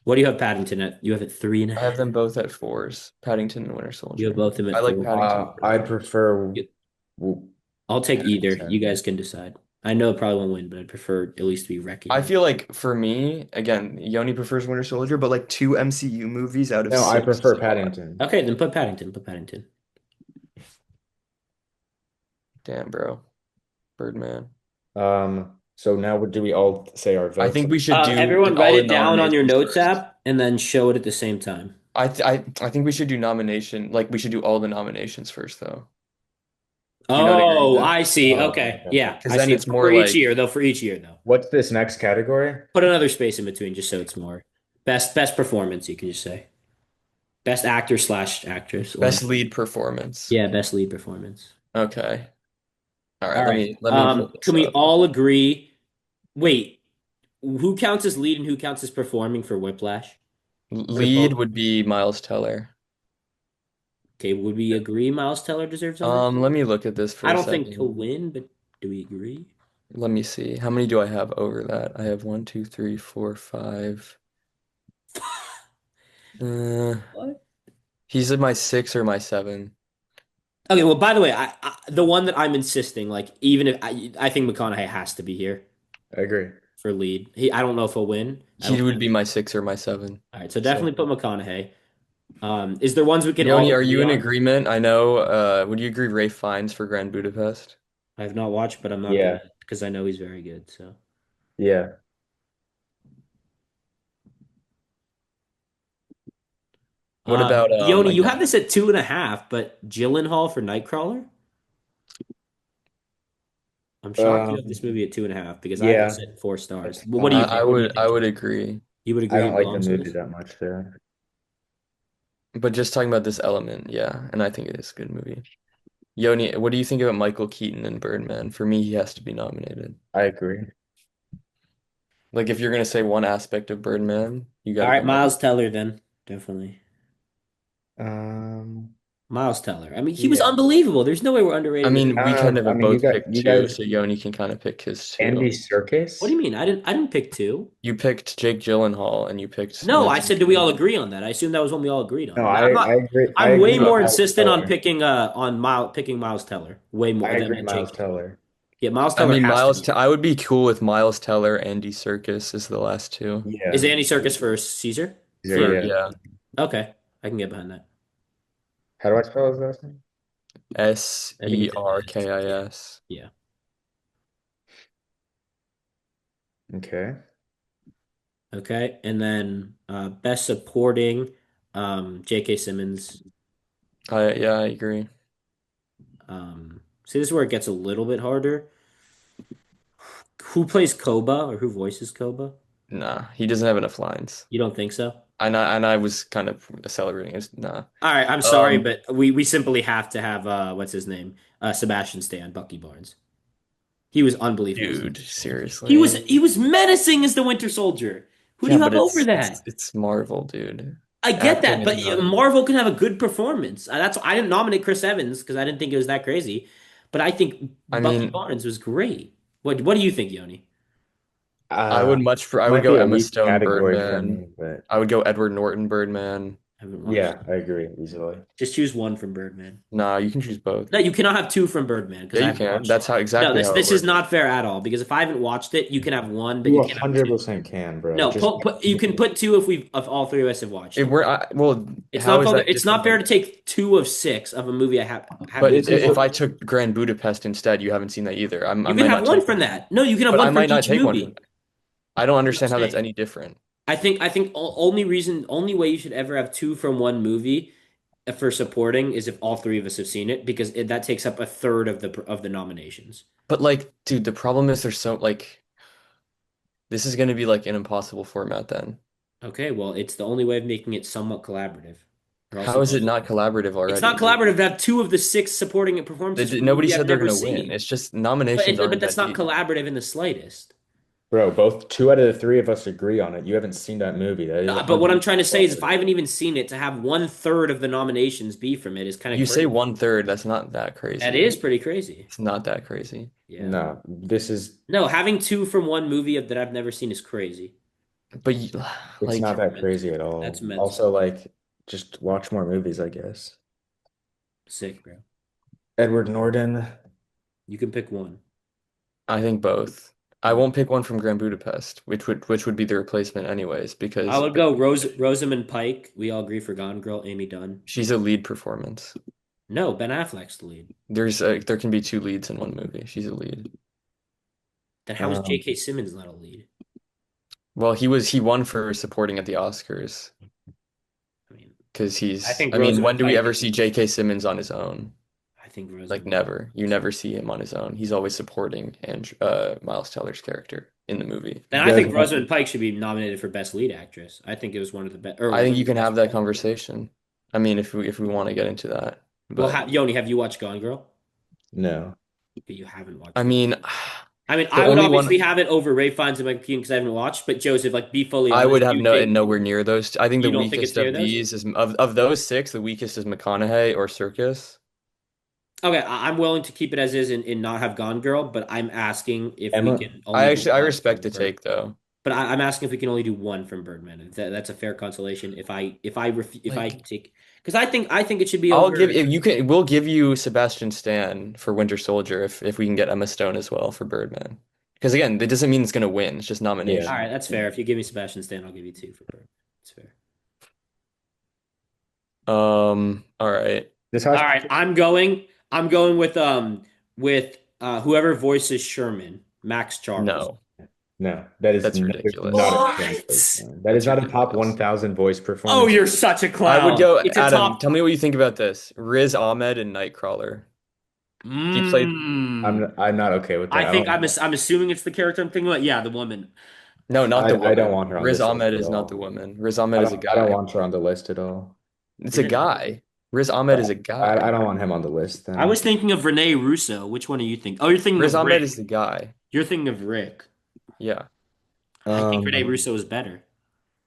What do you have Paddington at? You have it three and a I have half. them both at fours, Paddington and Winter You have Soldier. both of them I at like four. Paddington I'd more. prefer You- I'll take either. You Paddington. guys can decide. I know it probably won't win, but I'd prefer at least to be I recognized. feel like for me, again, Yoni prefers Winter Soldier, but like two MCU movies out of No, I six prefer is a lot. Paddington. Okay, then put Paddington. Put Paddington. Damn, bro. Birdman. So now do we all say our I votes? think we should do Everyone write all the it down on your nominations notes first. app and then show it at the same time. I think we should do nomination, like we should do all the nominations first though. Do you not agree with Oh, that? I see. Oh, Okay. okay. Yeah, Because I then see. it's more For each like year, though. For each year, though. What's this next category? Put another space in between just so it's more best performance, you can just say. Best actor slash actress or best lead performance. yeah, best lead performance. Okay. All All right, right. let me pull Can this we up. all agree? Wait, who counts as lead and who counts as performing for Whiplash? For Lead both. would be Miles Teller. Okay, would we agree Miles Teller deserves on this? Let me look at this for I a don't think he'll second. win, but do we agree? Let me see. How many do I have over that? I have one, two, three, four, five. Uh, What? he's in my six or my seven. Okay, well, by the way, the one that I'm insisting, like, even if I think McConaughey has to be here I agree. for lead. I don't know if he'll win. I He don't would think. be my six or my seven. All right, so So, definitely put McConaughey. Is there ones we can all Yoni, are agree you in on? agreement? I know. Would you agree Ray Fiennes for Grand Budapest? I have not watched, but I'm not gonna Yeah. because I know he's very good. So, Yeah. What about Yoni, you have again? this at 2.5, but Gyllenhaal for Nightcrawler. I'm shocked you have this Um, movie at 2.5 because I have yeah, this at 4 stars. that's Well, what do you fine. I think? What do you I think, would Joe? agree. You would I agree don't it like the belongs for movie this? that much there. But just talking about this element, yeah, and I think it is a good movie. Yoni, what do you think about Michael Keaton and Birdman? For me, he has to be nominated. I agree. Like if you're gonna say one aspect of Birdman, you got All to right, put Michael. Miles Teller then. Definitely. Um, Miles Teller. I mean, he was yeah. unbelievable. There's no way we're I underrating this. mean, I we don't kind know. of I have mean, both picked you two, guys, so Yoni can kind of pick his Andy two. What do Serkis. you mean? I didn't pick two. You picked Jake Gyllenhaal, and you picked No, I Michael said, do we all Keaton. agree on that? I assume that was one we all agreed No, on. I'm I not. agree. I I'm way agree with more Miles insistent on Teller. picking picking Miles Teller way I more agree, than Miles Jake. Teller. Yeah, Miles I Teller mean, has to be. I would be cool with Miles Teller, Andy Serkis is the last two. Is Yeah. Andy Serkis for Caesar? For Yeah. yeah, Okay, I can get behind that. How do I spell his last name? I think it's Serkis. yeah. Okay. Okay, and then best supporting, J.K. Simmons. I agree. See, this is where it gets a little bit harder. Who plays Koba or who voices Koba? Nah, he doesn't have enough lines. You don't think so? And I was kind of celebrating his nah. All right, I'm sorry, Um, but we simply have to have what's his name? Sebastian Stan, Bucky Barnes. He was unbelievable as the dude, Winter Soldier. He was seriously. he was menacing as the Winter Soldier. Who do Yeah, you but have over that? it's Marvel, dude. I get Acting that, is but not. Marvel can have a good performance. That's I didn't nominate Chris Evans because I didn't think it was that crazy, but I think I Bucky mean, Barnes was great. What do you think, Yoni? Uh, I would might go be a Emma weak Stone category for Birdman. me, but I would go Edward Norton Birdman. I haven't watched. yeah, I agree easily. Just choose one from Birdman. Nah, you can choose both. No, you cannot have two from Birdman because Yeah, I you haven't can. watched it. That's how No, exactly this how it this is works. not fair at all because if I haven't watched it, you can have one, but You you can't have two. 100% can, bro. No, Just put you can put two if all three of us have watched It it. we're well, how is that It's not different fair than? to take two of six of a movie I haven't But even this is if watched. I took Grand Budapest instead, you haven't seen that either. I You can might have not one take from one. that. No, you can have But I one from might not each take one from movie. that. I don't That's what I'm understand how that's saying. any different. Only way you should ever have two from one movie for supporting is if all three of us have seen it because that takes up a third of the nominations. But like, dude, the problem is there's so like this is going to be like an impossible format then. Okay, well, it's the only way of making it somewhat collaborative, or else How you is it just not collaborative it's not already? collaborative to have two of the six supporting performances from a Nobody movie I've said they're never going to win. seen. It's just nominations But aren't that's that not deep. collaborative in the slightest. bro, both two out of the three of us agree on it. You haven't seen that movie. That is But what I'm 100% trying to say is, if I collaborative. haven't even seen it, to have one third of the nominations be from it is kind of You say crazy. one third, that's not that That crazy. is pretty crazy. It's not that crazy. Yeah. No, this is No, having two from one movie that I've never seen is crazy. But you, it's not like, that Mental. crazy at That's all. mental. Also, like, just watch more movies, I guess. Sick, bro. Edward Norton. You can pick one. I think both. I won't pick one from Grand Budapest, which would be the replacement anyways, I because would go Rosamund Pike. We all agree for Gone Girl, Amy Dunn. she's a lead performance. No, Ben Affleck's the lead. There can be two leads in one movie. She's a lead. Then how is Um, J.K. Simmons not a lead? Well, he won for supporting at the Oscars I mean, because I think I mean, when Rosamund do we Pike ever is. see J.K. Simmons on his own? I think Like Rosamund. never. You never see him on his own. He's always supporting and Miles Teller's character in the movie. Then you I guys think want Rosamund Pike should be nominated for Best Lead Actress. I think it was one of the best, or I think one you of the can best have that performances. conversation. I mean, if we want to get into that, Well, but Yoni, have you watched Gone Girl? no. You haven't I watched Gone. mean, I mean, the I would only obviously one have it over Ray Fiennes and Michael Keaton because I haven't watched. But Joseph, like, be fully I would honest. have You think nowhere near those. I think the you don't think it's weakest near of those? these is of those six, the weakest is McConaughey or Circus. Okay, I'm willing to keep it as is and not have Gone Girl, but I'm asking if we Emma, can only do I one respect from the Bird. take though. But I'm asking if we can only do one from Birdman. That's a fair consolation. If I Like take because I think it should be over. we'll give you Sebastian Stan for Winter Soldier if we can get Emma Stone as well for Birdman. Because again, that doesn't mean it's gonna win. It's just yeah. All right, nomination. that's fair. If you give me Sebastian Stan, I'll give you two for Birdman. That's fair. All right. This All has right, I'm going with whoever voices Sherman, Max Charles. No, no, that is that's there's not ridiculous. a chance that it's What? not. That is That's not a top ridiculous. 1,000 voice Oh, performance. you're such a I would clown. go, It's a Adam, top. tell me what you think about this. Riz Ahmed in Nightcrawler. He played Mm. I'm not okay with I that. think I'm assuming it's the character I'm thinking about. Yeah, the woman. No, not the I don't woman. want her on Riz this list Ahmed at is not the all. woman. Riz Ahmed is a I don't guy. want her on the list at all. It's Is a it not? guy. Riz Ahmed is a I guy. don't want him on the list I was then. thinking of Rene Russo. Which one are you thinking? Oh, you're thinking Riz of Ahmed Rick. is the guy. You're thinking of Rick. Yeah. I think Rene Um, Russo is better.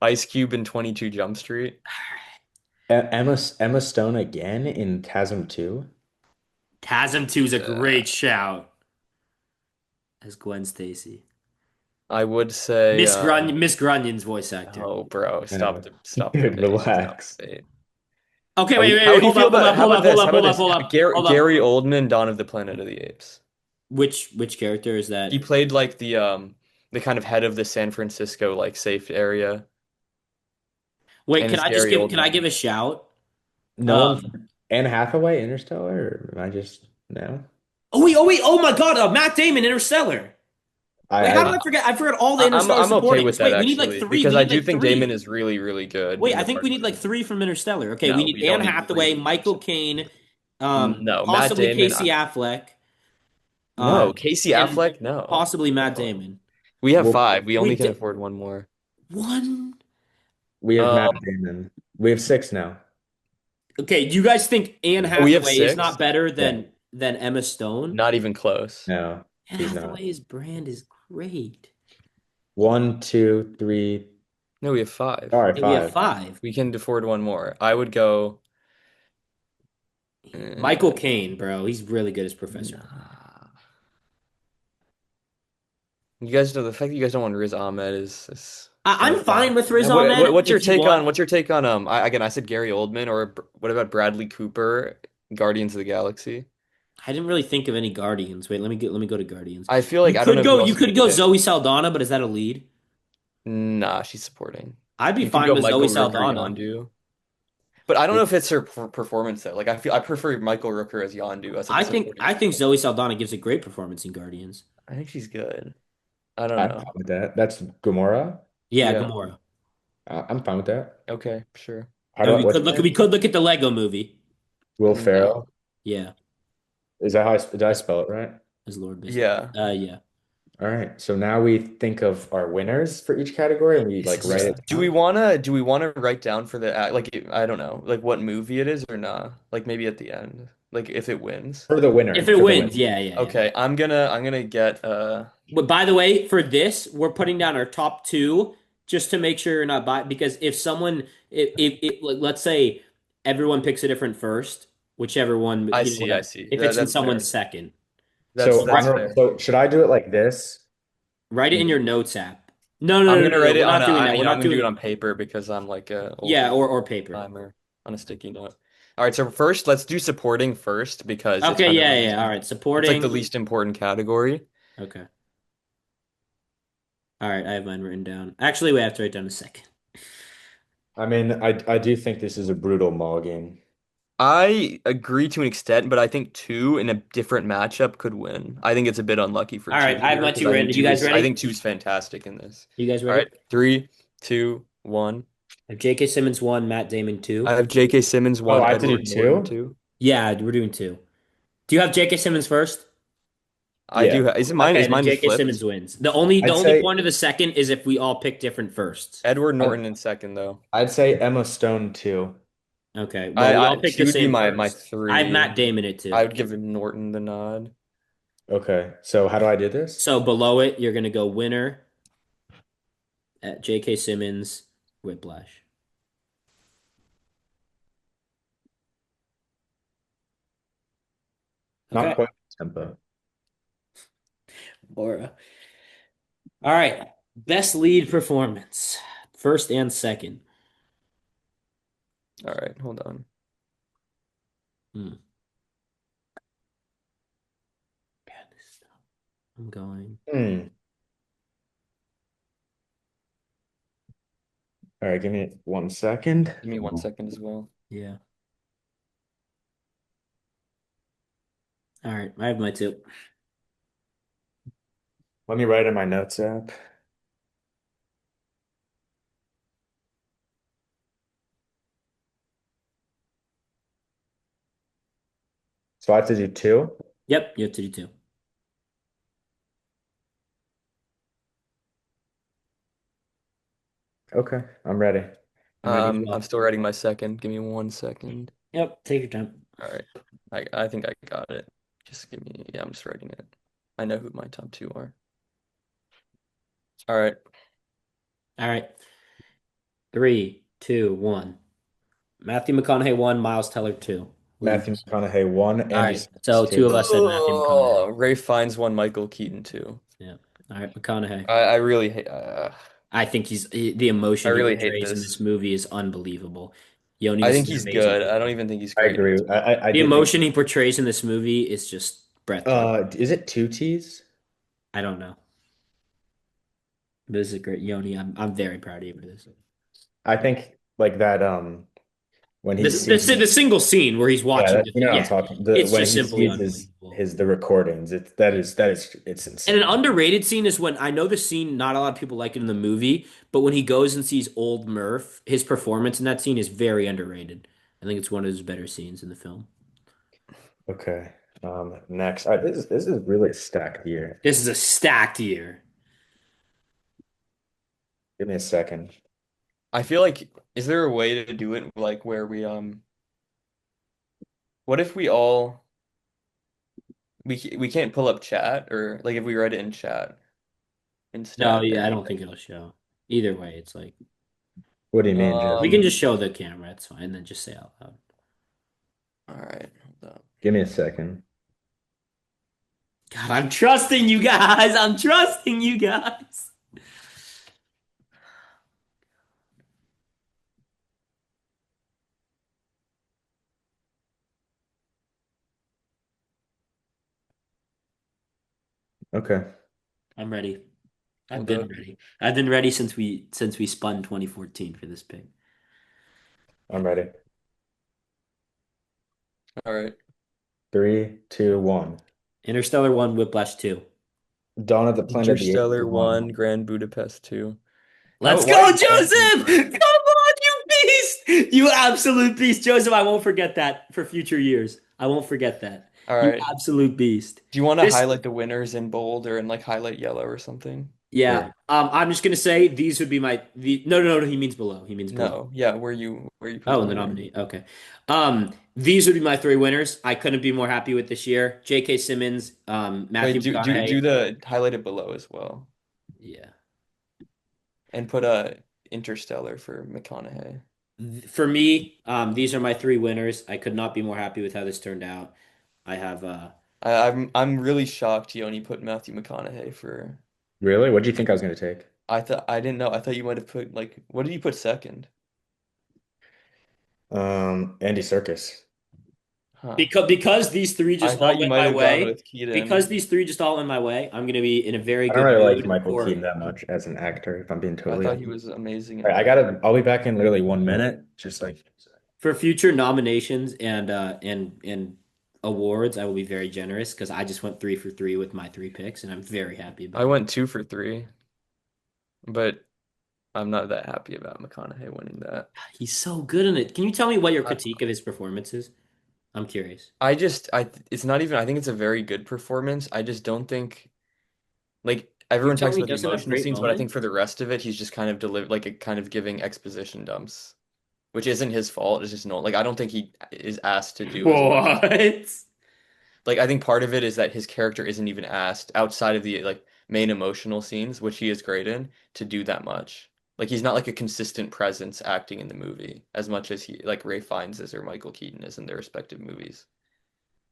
Ice Cube in 22 Jump Street. Emma Stone again in Chasm 2. Chasm 2 is a Uh, great shout as Gwen Stacy. I would say, Miss Grunyon's voice actor. oh, bro, No, stop the dude, bait, stop relax. the bait. Okay, wait, How wait, would you hold feel up, hold about, up, how hold about up, hold this? up, How about hold up, this? hold up, hold up. Gary Oldman, Dawn of the Planet of the Apes. Which character is He that? played like the kind of head of the San Francisco like safe area, Wait, and it's Gary can I Oldman. give a shout? No one. Um, Anne Hathaway, Interstellar, or am I just no? oh my God, Matt Damon, Interstellar. Wait, how did I I forget? I forgot all the Interstellar I'm okay with supportings. that Wait, we need like actually three. We because I need do like think Damon three. is really good Wait, in I the think we part. need like three from Interstellar. Okay, we No, need we don't Anne need three Hathaway, from Michael Interstellar. Caine, No, Matt possibly Damon. Casey Affleck, No, Casey and Affleck. No, possibly Matt no. Damon. We have well, five. We only Wait, can afford one more. one? we have Matt Um, Damon. We have six now. Okay, do you guys think Anne we have Hathaway is not six. better Yeah. than Emma Stone? Not even close. No, Anne she's not. Hathaway's brand is great. One, two, three. No, we have five. All right, Okay, we have five. five. We can afford one more. I would go. Michael Uh, Caine, bro, he's really good as Professor. nah. You guys know the fact that you guys don't want Riz Ahmed is kind I'm of funny. fine with Riz And what, Ahmed what's your if you take want. on again, I said Gary Oldman or what about Bradley Cooper, Guardians of the Galaxy? I didn't really think of any Guardians. Wait, let me go to Guardians. I feel like I don't know who You else you could could go pick. Zoe Saldana, but is that a lead? Nah, she's supporting. I'd be You could fine go with Zoe Michael Rooker Saldana. Yondu. But I don't Yeah. know if it's her performance though. Like I prefer Michael Rooker as Yondu as like a supporting I think actor. Zoe Saldana gives a great performance in Guardians. I think she's good. I don't I'm know. fine with that. That's Gamora. Yeah, Yeah. Gamora. I'm fine with that. Okay, sure. How do I, what's his We name? could look at the Lego movie. Will No. Ferrell. Yeah, Is that how did I spell it right? as Lord Biscuit. Yeah. Yeah. All right. So now we think of our winners for each category and we This like is write just it Do we down. wanna do we wanna write down for the like I don't know, like what movie it is or not? Like maybe at the end. Like if it wins. For the if winner. it For the wins, winner. yeah. Okay, I'm gonna get But by the way, for this, we're putting down our top two just to make sure you're not by because if someone if like, let's say everyone picks a different first, whichever one, I whatever. see. If it's in That's someone's fair. second, So That's right, honorable. fair. So should I do it like this? write it in Me. your notes app. I'm gonna No. write We're it on not a doing that. We're I'm not gonna do it doing on paper because I'm like a yeah, old or paper. timer on a sticky note. All right, so first let's do supporting first because it's Okay, kind of the yeah. least All right, it's like the supporting. least important category. Okay. All right, I have mine written down. Actually, we have to write down a second. I mean, I do think this is a brutal mulligan. I agree to an extent, but I think two in a different matchup could win. I think it's a bit unlucky for All right, two I have here my because two ready. You guys I ready? think two's fantastic in this. You guys All ready? right, three, two, one. I have J.K. Simmons one, Matt Damon I two. have J.K. Simmons Oh, one, I have to do Edward Norton two? two. Yeah, we're doing two. Do you have J.K. Simmons first? I Yeah. do. Is it mine? Okay, Is then mine J.K. flipped? Simmons wins. The I'd only say point of the second is if we all pick different firsts. Edward I'd, Norton in second though. I'd say Emma Stone too. Okay, well, we all picked Two the would be same my first. I have three. Matt Damon it I too. would give Norton the nod. Okay. So how do I do this? So below it, you're gonna go winner at J.K. Simmons, Whiplash. Not Okay. quite tempo. Laura. All right. Best lead performance, first and second. All right, hold on. Hmm. God, this is tough. I'm going. Hmm. All right, give me 1 second. Give me 1 second as well. Yeah. All right. I have my two. Let me write in my notes app. So I have to do two. Yep, you have to do two. Okay, I'm ready. I'm ready as I'm well. still writing my second. Give me 1 second. Yep, take your time. All right. I think I got it. Just give me, yeah, I'm just writing it. I know who my top two are. All right. All right. Three, two, one. Matthew McConaughey one, Miles Teller two. What do you Matthew guys? McConaughey one, All Andy right. Serkis So two of two. us said Matthew McConaughey. Ray Fiennes one, Michael Keaton two. Yeah. All right, McConaughey. I really hate I think the I emotion he really hate portrays in this. this movie is unbelievable. Yoni, I this think is an he's amazing good. I don't movie. even think he's I great in agree. this movie. I The do think. emotion he portrays in this movie is just breathtaking. Is it two T's? I don't know. This is a great Yoni. I'm very proud of you for this. I think like that. When he The sees, single scene where he's yeah, watching that, the you know what I'm yeah, talking. The it's when just he simply sees unbelievable. the recordings, that is it's And an insane. underrated scene is when I know the scene, not a lot of people like it in the movie, but when he goes and sees old Murph, his performance in that scene is very underrated. I think it's one of his better scenes in the film. Okay. Next, this is really a stacked year. This is a stacked year. Give me a second. I feel like is there a way to do it like where we what if we all we can't pull up chat or like if we write it in chat No, instead yeah, I maybe. don't think it'll show. Either way, it's like What do you mean, we can Jesse? Um just show the camera, it's fine, and then just say out loud. all right, hold up. Give me a second. God, I'm trusting you guys. I'm trusting you guys. Okay, I'm ready. We'll I've do been it. ready. I've been ready since we spun 2014 for this pick. I'm ready. All right. Three, two, one. Interstellar 1, Whiplash 2. Dawn of the Planet of the Apes Interstellar is one. 1, Grand Budapest 2. Let's Why go, is Grand Joseph! Budapest? Come on, you beast! You absolute beast, Joseph. I won't forget that for future years. I won't forget that. All You right. absolute beast. Do you want to This, highlight the winners in bold or in like highlight yellow or something? yeah. Sure. I'm just gonna say these would be no, no, no. He means below. He means below. No. Yeah, where you put Oh, and them the here. nominee. Okay. These would be my three winners. I couldn't be more happy with this year. J.K. Simmons, Wait, Matthew do McConaughey. the highlight it below as well. Yeah. And put a Interstellar for McConaughey. For me, these are my three winners. I could not be more happy with how this turned out. I have I'm really shocked you only put Matthew McConaughey for. Really? What do you think I was going to take? I didn't know. I thought you might have put like what did you put second? Andy Serkis. Huh. because these three I just all thought you went might my have gone way. with Because Keaton. these three just all went my way, I'm gonna be in a very I don't good really like mood Michael Keaton for that much as an actor, if I'm being I totally thought he honest. was amazing All in right, that. I'll be back in literally 1 minute. Just like, for future nominations and awards. I will be very generous because I just went three for three with my three picks, and I'm very happy I about it. went 2 for 3, but I'm not that happy about McConaughey winning that. He's so good in it. Can you tell me what your I, critique of his performance is? I'm curious. it's not even, I think it's a very good performance. I just don't think, like, You everyone tell talks me he about the doesn't have emotional great scenes, but I think moments? for the rest of it, he's just kind of delivered, like, a kind of giving exposition dumps, which isn't his fault. It's just no, like, I don't think he is asked to do as much. What? Like, I think part of it is that his character isn't even asked outside of the, like, main emotional scenes, which he is great in, to do that much. Like, he's not like a consistent presence acting in the movie as much as he, like, Ray Fiennes is or Michael Keaton is in their respective movies.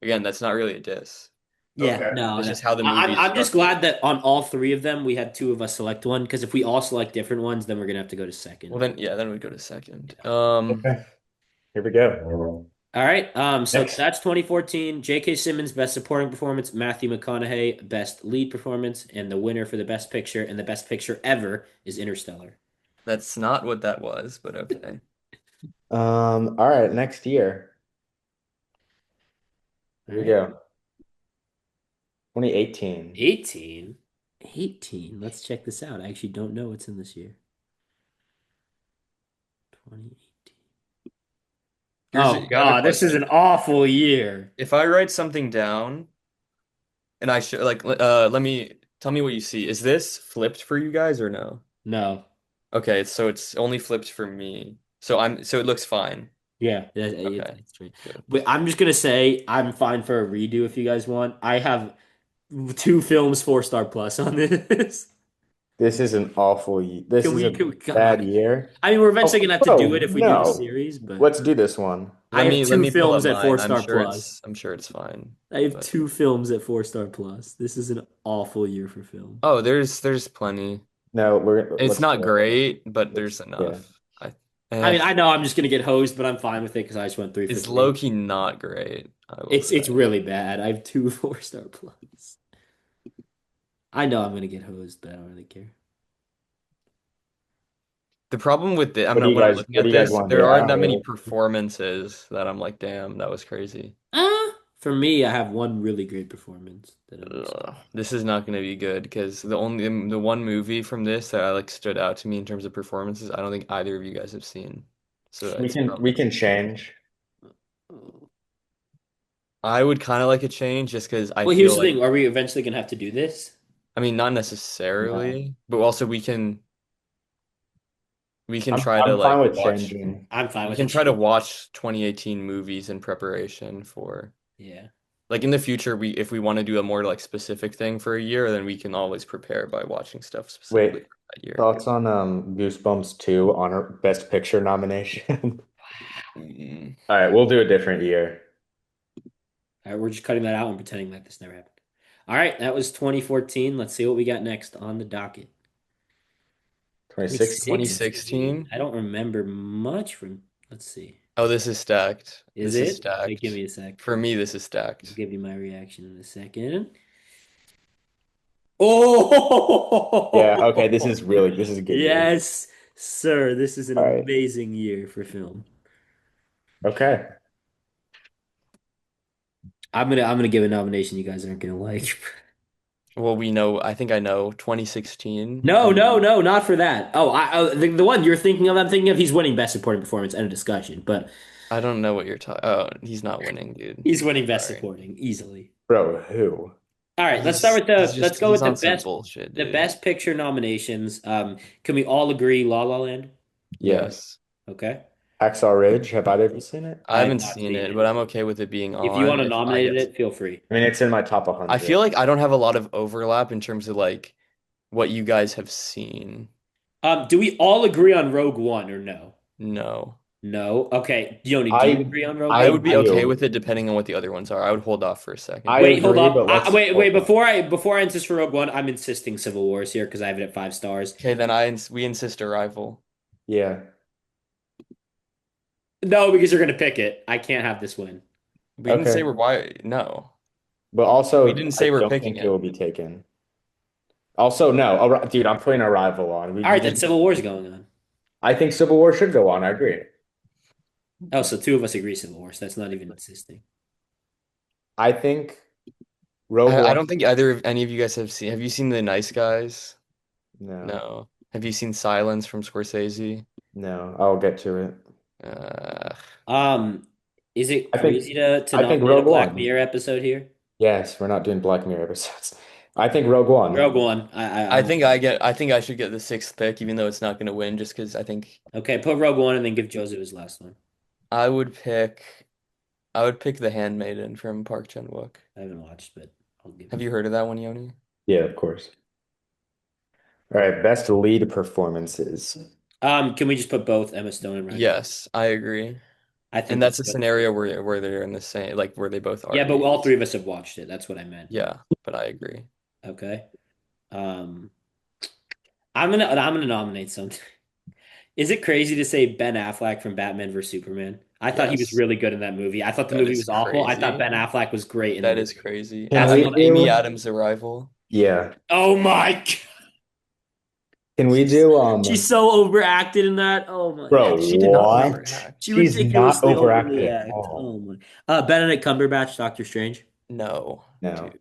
Again, that's not really a diss. Yeah, okay. no, It's no. just how the movie I'm is I'm just structured. glad that on all three of them we had two of us select one because if we all select different ones, then we're gonna have to go to Well, second. then, yeah, then we go to second. Yeah. Okay, here we go. All right. So Next. that's 2014. J.K. Simmons, Best Supporting Performance. Matthew McConaughey, Best Lead Performance. And the winner for the Best Picture and the Best Picture ever is Interstellar. That's not what that was, but okay. All right, next year. All Here we right. go. 2018. 18. 18. Let's check this out. I actually don't know what's in this year. 2018. Oh I have a God, this is an question. awful year. If I write something down and I should like let me tell me what you see. Is this flipped for you guys or no? No. Okay, so it's only flipped for me. So it looks fine. Yeah, Okay, it's true. good. But I'm just gonna say I'm fine for a redo if you guys want. I have two films 4-star plus on this. This is an awful This Can is we, a can we bad God. year. I mean, we're Oh, eventually gonna have to do it whoa, if we do the no. series, but Let's do this one. I have Let two me pull up films at mine. 4-star plus. I'm sure it's fine. I have But two films at 4-star plus. This is an awful year for film. oh, there's plenty. No, It's let's not do it. great, but Let's, there's yeah. enough. I Eh, mean, I know I'm just gonna get hosed, but I'm fine with it because I just went three for it's three. low-key not great, I will It's say. really bad. I have two 4-star plus. I know I'm gonna get hosed, but I don't really care. The problem with it, when I'm looking What at do you guys this, want to do? there I aren't don't that many really. performances that I'm like, damn, that was crazy. For me, I have one really great performance that I'm Ugh, excited. this is not going to be good because the one movie from this that I like stood out to me in terms of performances, I don't think either of you guys have seen. So We it's can probably we can change. I would kind of like a change just because I Well, here's feel the like thing. Are we eventually gonna have to do this? I mean not No. necessarily, but also we can try to I'm fine like with watch changing. I'm fine we with a can try to change. watch 2018 movies in preparation for Yeah. like in the future we if we want to do a more like specific thing for a year, then we can always prepare by watching stuff specifically Wait, for that year. thoughts on Goosebumps 2 on our Best Picture nomination? Mm. All right, we'll do a different year. All right, we're just cutting that out and pretending like this never happened. All right, that was 2014. Let's see what we got next on the docket. 2016. 2016. 2016. I don't remember much from. Let's see. Oh, this is stacked. Is This is it? Wait, give stacked. me a sec. For me, this is I'll stacked. give you my reaction in a second. Oh, Yeah, okay, this is a good year. yes, sir. This is an All right. amazing year for film. Okay. I'm gonna give a nomination you guys aren't gonna like. Well, we know, I think I know 2016. No, no, no, not for that. Oh, the one you're thinking of, I'm thinking of. He's winning Best Supporting Performance and a discussion, but I don't know what you're talking. Oh, he's not winning, dude. he's winning Best Sorry. Supporting easily. Bro, who? All right, let's start with let's go He's with on some bullshit, the dude. Best Picture nominations. Can we all agree La La Land? Yes. Yes. Okay, Hacksaw Ridge. Have either of you seen it? I I have haven't not seen seen it, but it. I'm okay with it being If you on want to if I nominate get. it, feel free. I mean, it's in my top I 100. feel like I don't have a lot of overlap in terms of like what you guys have seen. Do we all agree on Rogue One or no? No. No. Okay, Yoni, do you I agree on Rogue I I One? would be okay do. with it depending on what the other ones are. I would hold off for a I second. Wait, hold agree, up. but let's Wait. hold on. Before I insist for Rogue One, I'm insisting Civil Wars here because I have it at 5 stars. Okay, then we insist Arrival. Yeah. No, because you're gonna pick it. I can't have this win. We didn't say Okay. we're why. No, But we also, didn't I say we're don't picking think it it. will be taken. Also, no, dude, I'm putting Arrival on. All We right, then just, Civil War's going on. I think Civil War should go on. I agree. Oh, so two of us agree Civil Wars. That's not even insisting. I think Rogue I One, don't think either of any of you guys have seen. Have you seen The Nice Guys? no, No. Have you seen Silence from Scorsese? no, I'll get to it. Uh, Um, is it I think, crazy to I think nominate a Rogue Black One. Mirror episode here? Yes, we're not doing Black Mirror episodes. I think Rogue One. Rogue One. I I'm think I get. I think I should get the sixth pick, even though it's not going to win, just because I think okay. Put Rogue One and then give Joseph his last one. I would pick. I would pick The Handmaiden from Park Chan-wook. I haven't watched, but I'll give Have it. you heard of that one, Yoni? Yeah, of course. All right, best lead performances. Can we just put both Emma Stone and Ryan Gosling? Yes, I agree. I And think that's that's a good. scenario where they're in the same, like where they both are Yeah, but all leads. three of us have watched it. That's what I meant. Yeah, but I agree. Okay. Um, I'm gonna nominate something. Is it crazy to say Ben Affleck from Batman vs Superman? I thought he was Yes, really good in that movie. I thought the that movie is was awful. I thought crazy. Ben Affleck was great in the That is movie. crazy. Can That's I we mean, one of Amy do? Adams' Arrival. Yeah. Oh my God. Can we She's do? she's so overacted in that. Oh my Bro, God. She did not what? overact. She She's not ridiculously overacted overly at act. all. Oh my. Benedict Cumberbatch, Doctor Strange. No, No. dude.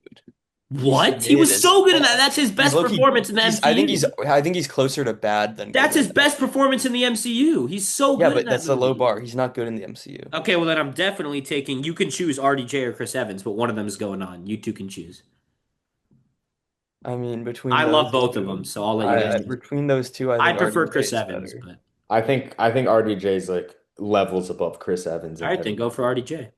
He's What? He mid was as so good in that. fuck. That's his He's best low-key. performance in the He's. I think he's. MCU. I think he's closer to bad than good That's his right now. best performance in the MCU. He's so Yeah, good in but that that's a low movie. bar. He's not good in the MCU. Okay, well then I'm definitely taking. You can choose RDJ or Chris Evans, but one of them is going on. You two can choose. I mean, between I love those both of them, two, so I'll let you guys I choose. between those two, I I think prefer RDJ Chris is Evans, better. but I think RDJ's like levels above Chris Evans all and right, then go everything. for RDJ.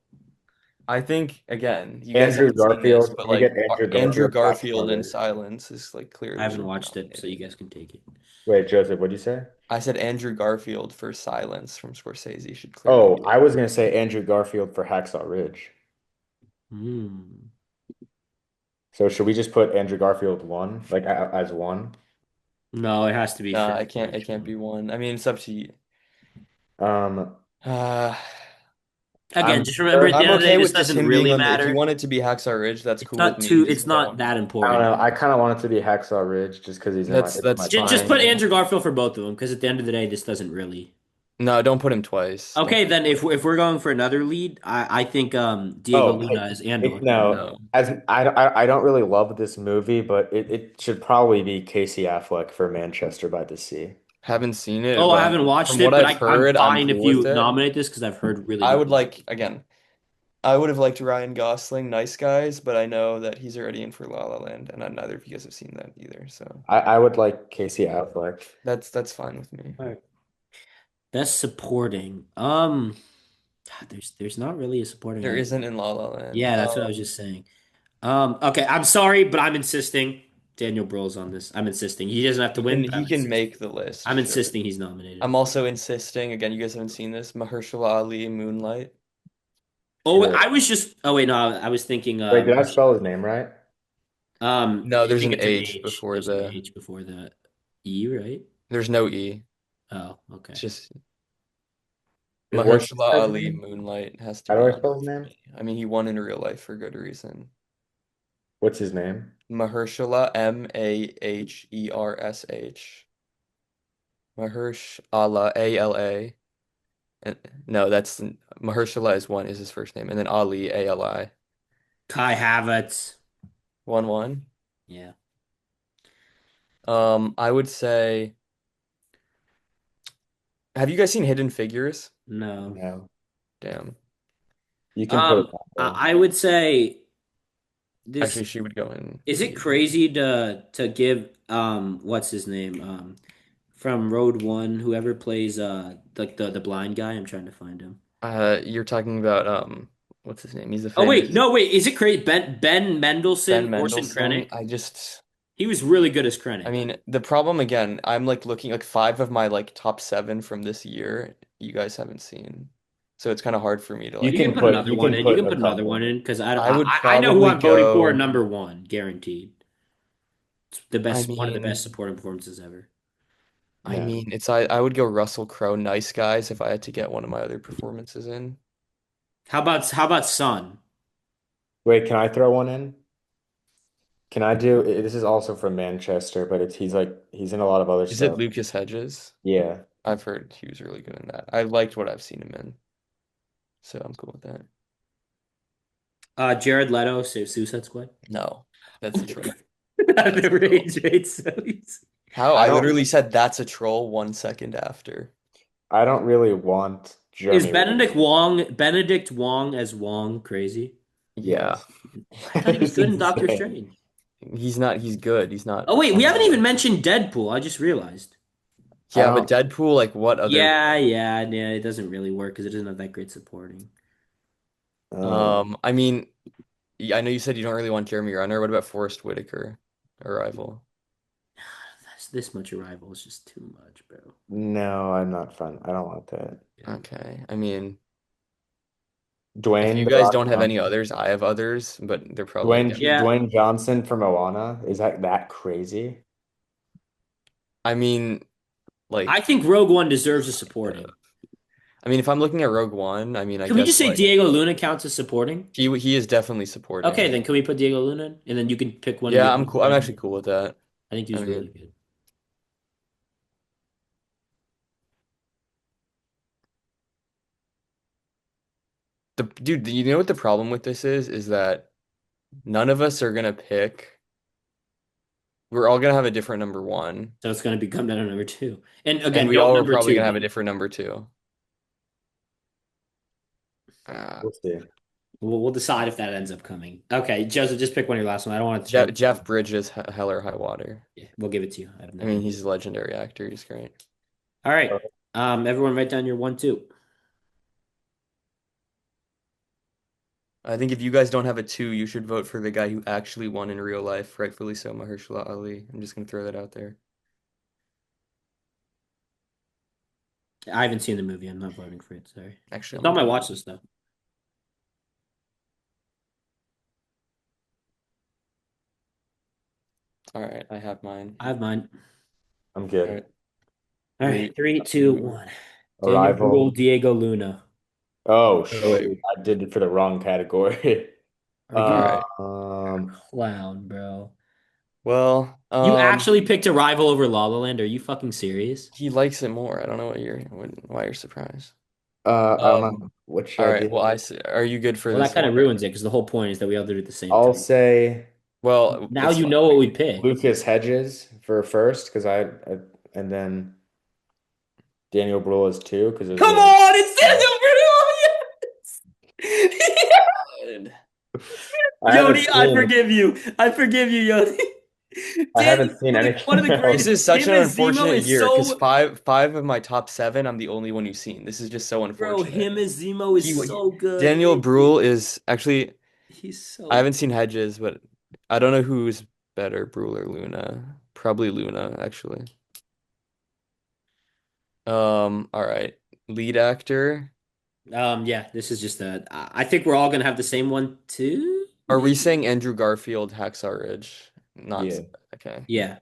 I think again, you guys Andrew haven't seen this, Garfield. but Can we get like Andrew Andrew Garfield? Garfield in Hacksaw Ridge. Silence is like I clearly haven't should be watched it, so you nominated. guys can take it. Wait, Joseph, what'd you say? I said Andrew Garfield for Silence from Scorsese should clearly Oh, be. I was gonna say Andrew Garfield for Hacksaw Ridge. Hmm. So should we just put Andrew Garfield one, like as one? No, it has to be No, for I can't. It can't original. be one. I mean, it's up to you. Um, Uh, Again, I'm just remember at the I'm end of the day, okay this with just doesn't him being really on the. If you matter. want it to be Hacksaw Ridge, that's It's cool with not me. too. Just It's not don't. that I don't important. know. I kind of want it to be Hacksaw Ridge just because it's in That's my Just, top just put 100. fine. Andrew Garfield for both of them, because at the end of the day, this doesn't really. No, don't put him twice. Don't Okay, put him then twice. if we're going for another lead, I think Diego Oh, hey, Luna is Andor. no, No, as I don't really love this movie, but it should probably be Casey Affleck for Manchester by the Sea. haven't seen it, Oh, but I haven't from watched it, what but I've I'm heard, I'm fine if cool with you it. nominate this because I've heard really I good would things. like again. I would have liked Ryan Gosling, Nice Guys, but I know that he's already in for La La Land, and neither of you guys have seen that either, so I would like Casey Affleck. that's fine with me. All right. Best supporting. God, there's not really a supporting There on. isn't in La La Land. Yeah, that's what I was just saying. Okay, I'm sorry, but I'm insisting. Daniel Bruhl's on this. I'm insisting. He doesn't have to win, but I'm He can insisting. make the list, I'm sure. insisting he's nominated. I'm also insisting, again, you guys haven't seen this, Mahershala Ali, Moonlight. Oh, Sure. I was just. Oh wait, no, I was thinking. Wait, did I spell his name right? No, I there's think an it's an H H. before There's an the. H before the E, right? There's no E. Oh, It's okay. just What's this Mahershala guy's Ali. name? Moonlight has to How be do I on spell there his for name? me. I mean, he won in real life for good reason. What's his name? Mahershala, Mahersh. Mahershala, ALA. And, no, that's Mahershala is his first name, and then Ali, ALI. Kai Havertz. 1-1. Yeah. I would say, have you guys seen Hidden Figures? No. No. Damn. You can put it that way. I would say this. Actually, she would go in Is it B as well. crazy to give what's his name from Road One, whoever plays like the blind guy? I'm trying to find him. You're talking about what's his name? He's a Oh wait, famous no wait, is it crazy? Ben Ben Mendelsohn, Orson Mendelsohn. Krennic. I just, He was really good as I Krennic. mean, the problem again, I'm like looking like five of my like top seven from this year, you guys haven't seen, so it's kind of hard for me to like. You You can can put a put another one couple. in because I would I know who probably I'm voting for go. number one, guaranteed. It's the I best, one of the best mean, supporting performances ever. Yeah. I would go Russell Crowe, Nice Guys, if I had to get one of my other performances in. How about Son? Wait, can I throw one in? Can I do this is also from Manchester, but he's in a lot of other Is it stuff. Lucas Hedges? Yeah. I've heard he was really good in that. I liked what I've seen him in, so I'm cool with that. Jared Leto, Suicide Squad. No, that's a troll. I've That's a never troll. age rate so easy. How? I I don't literally said that's a troll 1 second after. I don't really want Is Jeremy Renner. Benedict Wong as Wong crazy? Yeah, Yes. I thought he was It's good in Doctor insane. Strange. he's not. He's good. He's not Oh wait, we haven't even amazing. mentioned Deadpool. I just realized. I Yeah, but don't Deadpool, like, what other? Yeah. It doesn't really work because it doesn't have that great supporting. I mean, yeah, I know you said you don't really want Jeremy Renner. What about Forrest Whitaker, Arrival? That's this much Arrival is just too much, bro. no, I'm not fun. I don't want that. Yeah. Okay, I mean, if Dwayne you The guys Rock don't have any Johnson. others, I have others, but they're probably again. Yeah, Dwayne Johnson from Moana. Is that crazy? I mean, I like, think Rogue One deserves a supporting. if I'm looking at Rogue One, I mean, I Can we just guess say like Diego Luna counts as supporting? he is definitely Okay, supporting. then can we put Diego Luna in? And then you can pick one of the Yeah, other I'm cool. I'm actually categories. cool with that. I think he I was really mean, good. the dude, you know what the problem with this is? Is that none of us are gonna pick. We're all gonna have a different number one, So it's going to become down to number two. And and again, we don't all are number probably two gonna have a me. different number two. Uh, We'll see. We'll decide if that ends up coming. Okay, Joseph, just pick one of your last one. I don't want to change. Jeff Bridges, Hell or High Water. Yeah, we'll give it to you. I have I no mean, idea. he's a legendary actor. He's great. All right. Everyone write down your one, two. I think if you guys don't have a two, you should vote for the guy who actually won in real life, rightfully so, Mahershala Ali. I'm just gonna throw that out there. I haven't seen the movie. I'm not voting for it. Sorry. Actually, It's I'm on gonna my go. watch list though. All right, I have mine. I have mine. I'm All good. right, All right, three, three, two, two. one. Daniel Bruhl, Arrival. Diego Luna. Oh Oh wait. shoot, I did it for the wrong category. Are All you right. a Um, clown, bro? Well, You actually picked a rival over La La Land? Are you fucking serious? he likes it more. I don't know why you're surprised. I don't Um, know. What should all I right. Well, do? are you good for Well, that this kind one? of ruins it because the whole point is that we all do it at the same I'll time. say Well, Now it's you fine. know what we picked. Lucas Hedges for first because I and then Daniel Bruhl is two because it was Come really. on, it's Daniel Bruhl. I haven't Yoni, I seen forgive you. I forgive you, Yoni. I Danny, haven't seen one of the anything This greatest. else. is such Him an as Zemo unfortunate is year because so, five of my top seven, I'm the only one you've seen. This is just so bro. unfortunate. Him as Zemo is He so good, Daniel man. Bruhl is actually He's I so haven't seen Hedges, but I don't know who's better, Bruhl or Luna. Probably Luna, actually. All right. Lead actor. Yeah, this is just a. I think we're all gonna have the same one too. Are we Maybe. saying Andrew Garfield, Hacksaw Ridge? not Yeah. okay. Yeah.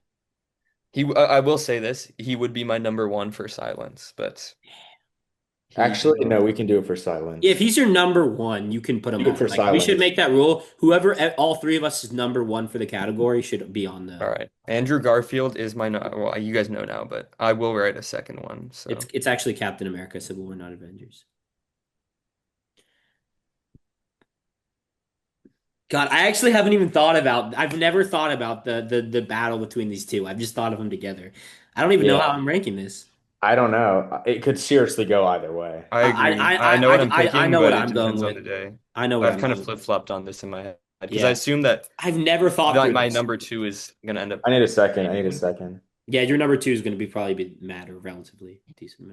I will say this, he would be my number one for Silence, but he Actually, no, we can do it for Yeah, if silence. he's your number one, you can put him Do it on. for Like we should silence. make that rule. Whoever all three of us is number one for the category should be on all the. right. Andrew Garfield is my no well, you guys know now, but I will write a second one. So It's actually Captain America, Civil War, not Avengers. God, I actually haven't even thought about. I've never thought about the battle between these two. I've just thought of them together. I don't even know how Yeah. I'm ranking this. I don't know. It could seriously go either way. I agree. I know what I'm I picking, know what but it I'm going depends on with. the day. I know what I've I'm kind of going with. flip-flopped on this in my head because I Yeah, assume that I've never thought through my this. number two is gonna end up I need a second. I need a winning. second. Yeah, your number two is going to be probably be mad or relatively decent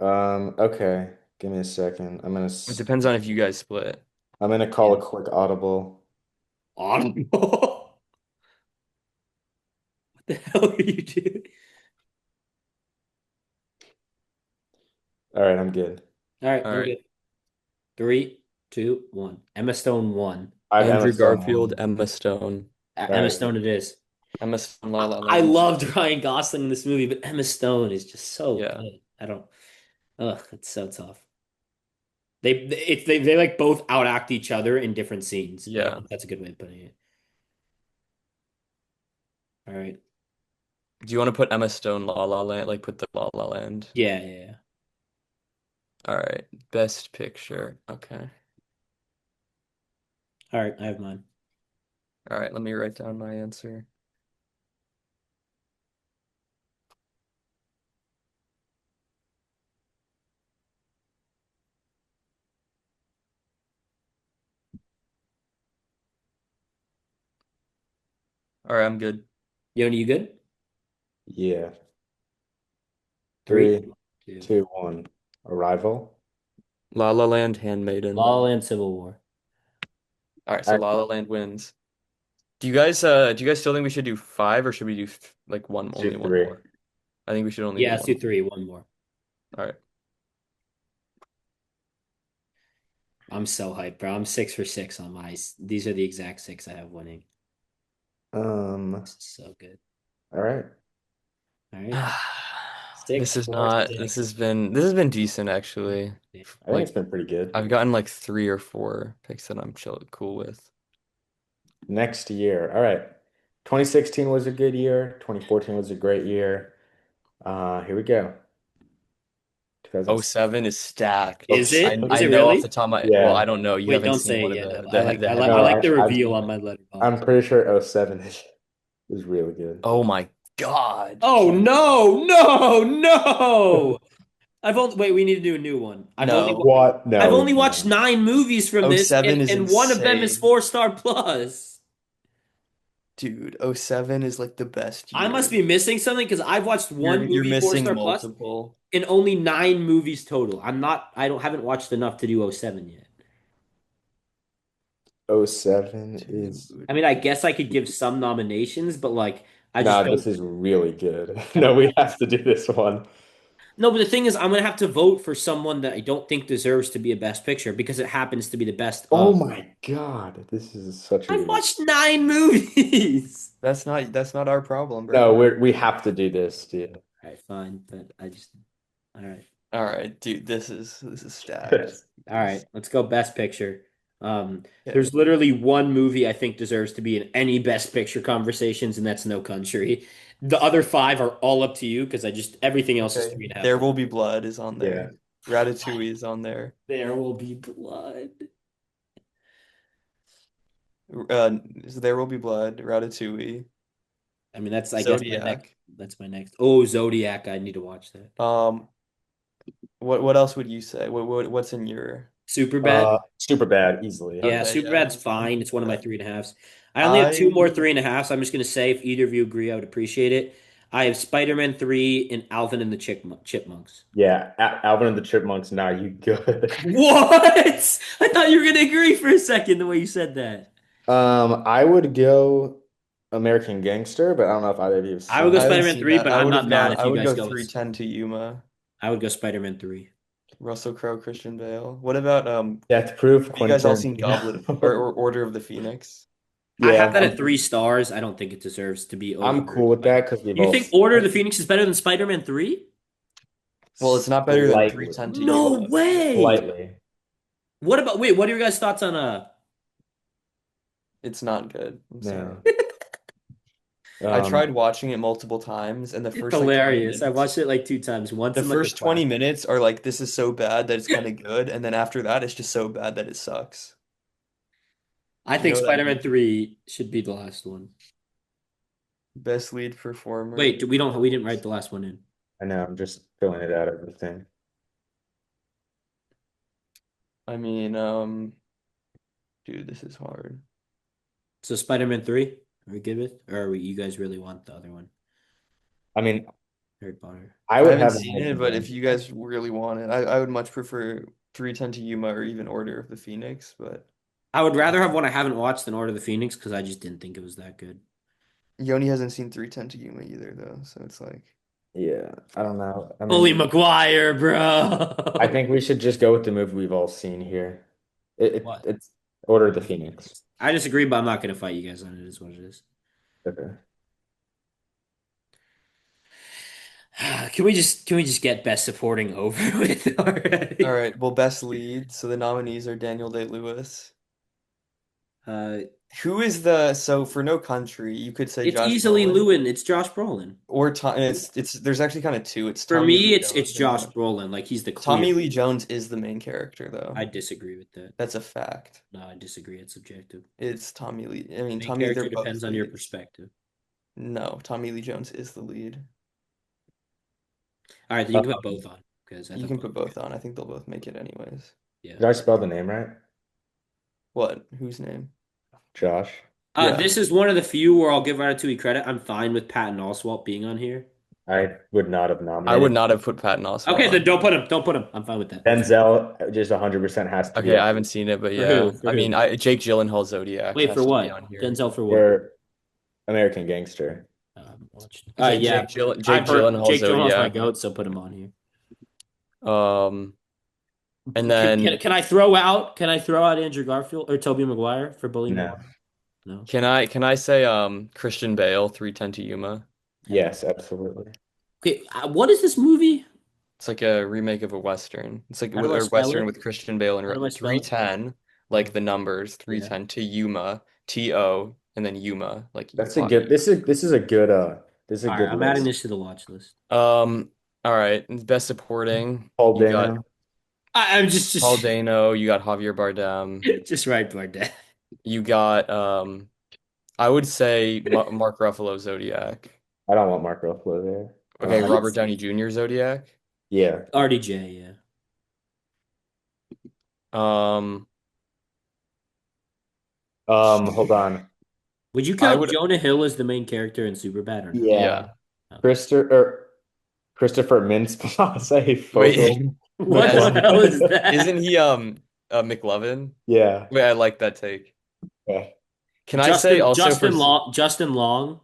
amount. Okay. Give me a second. It depends on if you guys split. I'm gonna call Yeah. a quick audible. Audible. What the hell are you doing? All right, I'm good. All right, All I'm right. good. Three, two, one. Emma Stone won. I have Emma Andrew Stone Garfield, one. Emma Stone. All Emma right. Stone it is. Emma Stone, La La I Land. loved Ryan Gosling in this movie, but Emma Stone is just so Yeah. good. I don't. Ugh, it's so tough. They like both outact each other in different scenes. I Yeah. think that's a good way of putting it. All right. Do you want to put Emma Stone, La La Land, like put the La La Land? Yeah, yeah, yeah. All right. Best Picture. Okay. All right, I have mine. All right. Let me write down my answer. All right. I'm good. Yoni, you good? Yeah. Three, Three, two. 2, 1. Arrival. La La Land, Handmaiden. La La Land, Civil War. All right. So La Actually, La Land wins. Do you guys still think we should do five or should we do like one, let's do only one 3. more? I think we should only Yeah, do let's do one. three. One more. All right. I'm so hyped, bro. I'm 6 for 6 on my. These are the exact six I have winning. Um, This is so good. all right. All right. Six, This is four, not, six. this has been decent actually. Yeah. I think it's Like been pretty good. I've gotten like three or four picks that I'm cool with. Next year. All right. 2016 was a good year. 2014 was a great year. Here we go. Oh 2006. seven is stacked. Is it? Is I it know off the really? top of my, well, I Yeah. don't know. You Wait, haven't don't seen say it one of yet. Though. I like the I No, headline. like the I reveal on my I'm letterbox. pretty sure '07 is really good. Oh my God. Oh Jeez. no, no, no! I've only wait. We need to do a new one. No. What? I've No, we only watched cannot. 9 movies from Oh this, seven is and one of them is insane. 4 star plus. Dude, oh seven is like the best I must year. be missing something because I've watched one You're movie four missing star plus multiple. and only 9 movies total. I don't haven't watched enough to do '07 yet. '07 is Dude. I mean, I guess I could give some nominations, but like I just nah, don't. this is really good. No, Okay. we have to do this one. No, but the thing is, I'm gonna have to vote for someone that I don't think deserves to be a best picture because it happens to be the best Oh of. my God, this is such a I've good year. watched 9 movies. That's not our problem, No, bro. we have to do this, dude. All right, fine, but I just. All right. All right, dude, this is stacked. All right, let's go best picture. Okay. There's literally one movie I think deserves to be in any best picture conversations, and that's No Country. The other five are all up to you because I just everything else is Okay. 3.5 There points. Will Be Blood is on Yeah. there. Ratatouille is on there. There will be blood. There Will Be Blood, Ratatouille, I mean, that's I guess my next. Zodiac. That's my next. Oh, Zodiac. I need to watch that. Um, what else would you say? What's in your? Super bad. Super bad, easily. Yeah, Okay, yeah. Superbad's fine. It's one of my Yeah. 3.5s. I only have two more I 3.5s. I'm just gonna say if either of you agree, I would appreciate it. I have Spider-Man 3 and Alvin and the Chipmunks. Yeah, Alvin and the Chipmunks. Now you good. What? I thought you were gonna agree for a second the way you said that. I would go American Gangster, but I don't know if either of you have I would seen go I haven't it. Spider-Man seen 3, that. but I'm not mad if I you would guys go go with 310 to Yuma. I would go Spider-Man 3. Russell Crowe, Christian Bale. What about Death Proof, have you Quentin guys all seen Tarantino. Goblet or Order of the Phoenix? I Yeah, have that at 3 stars. I don't think it deserves to be I'm over cool with that Spider-Man. because we've You all think seen Order of the it Phoenix is better than Spider-Man 3? Well, it's not better than slightly. 310 to No Yuma. way. Slightly. What about wait, what are your guys' thoughts on It's not good. I'm sorry. No. I Um, tried watching it multiple times, and It's hilarious. I watched it like 2 times. Once the in like a first 20 class. minutes are like, this is so bad that it's kind of good, and then after that, it's just so bad that it sucks. I You think know what I Spider-Man mean? 3 should be the last one. Best lead performer. Wait, we didn't write the last one in. I know, I'm just filling it out everything. I mean, dude, this is hard. So Spider-Man 3, are we good with? Or you guys really want the other one? I mean, Harry Potter. I I would haven't have an seen it, but if idea. you guys really want it, I would much prefer 310 to Yuma or even Order of the Phoenix, but I would uh, rather have one I haven't watched than Order of the Phoenix because I just didn't think it was that good. Yoni hasn't seen 310 to Yuma either, though, so it's like, Yeah, I don't know. I Bully mean, Maguire, I bro. think we should just go with the movie we've all seen here. What? It's Order of the Phoenix. I disagree, but I'm not gonna fight you guys on it. Is what it is. Okay. Can we just get best supporting over with all already? right, well, best lead. So the nominees are Daniel Day-Lewis. Uh, Who is the so for No Country, you could say it's Josh easily Brolin Lewin. It's Josh Brolin. or Tom. It's there's actually kind of two. It's For Tommy me, Lee it's Jones Josh and Brolin. Like he's the clear. Tommy Lee Jones is the main character though. I disagree with that. That's a fact. No, I disagree. It's subjective. It's Tommy Lee. I mean, Main Tommy, they're character both depends on your leads. perspective. No, Tommy Lee Jones is the lead. All right, then you can put both on because I You thought can both put were both good. on. I think they'll both make it anyways. Yeah. Did I spell the name right? What? Whose name? Josh. Yeah. This is one of the few where I'll give Ratatouille credit. I'm fine with Patton Oswalt being on here. I would not have I would nominated. not have put Patton Oswalt Okay, then on. don't put him. Don't put him. I'm fine with that. Denzel just 100% has to be Okay, on I haven't seen it, but For who? yeah. For I mean, who? Jake Gyllenhaal Zodiac Wait, for has to be on what? here. Denzel for what? for American Gangster. Watched. Okay, Yeah. Jake I've heard Gyllenhaal Jake Gyllenhaal's my Zodiac. goat, so put him on here. Um, and Can, then can, can I throw out Andrew Garfield or Tobey Maguire for Bully No. Maguire? No. can I say Christian Bale 310 to Yuma? Hell. Yes, absolutely. Okay, what is this movie? It's like a remake of a Western. It's like How do I a spell Western it? with Christian Bale How do I and spell it? 310, Uh, like the numbers, yeah. 310 to Yuma, T-O, and then Yuma, like That's a Utah. good. This is a good. This is a All right, good I'm adding list. this to the watch list. All right. Best supporting, Paul you got Dano. I'm just Paul just Dano, you got Javier Bardem, just right, Bardet. you got I would say Mark Ruffalo Zodiac. I don't want Mark Ruffalo there. Okay, Robert What? Downey Jr. Zodiac. Yeah. RDJ, yeah. Um, Hold on. Would you I count would, Jonah Hill as the main character in Superbad or no? Yeah. yeah. Okay. Christopher Mintz-Plasse Wait, Fogel What as the hell is McLovin. isn't that? he McLovin? Yeah. Wait, I like that take. Yeah. Can I say Justin also Justin Long Justin Long,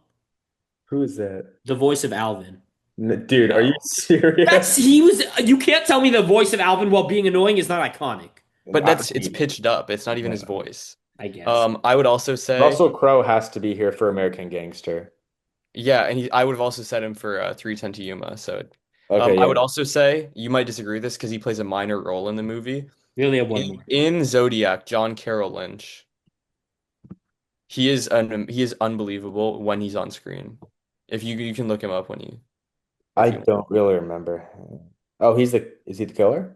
Who is that? the voice of Alvin. Dude, are you no. serious? He was. You can't tell me the voice of Alvin while being annoying is not iconic. But it's He- pitched up. It's not even his no. voice. I guess. I would also say, Russell Crowe has to be here for American Gangster. yeah, and I would have also said him for 310 to Yuma. So, Okay, I would yeah. also say you might disagree with this because he plays a minor role in the movie. We only have one more. In Zodiac, John Carroll Lynch, he is unbelievable when he's on screen. If you can look him up when you if I you don't really remember. Oh, is he the killer?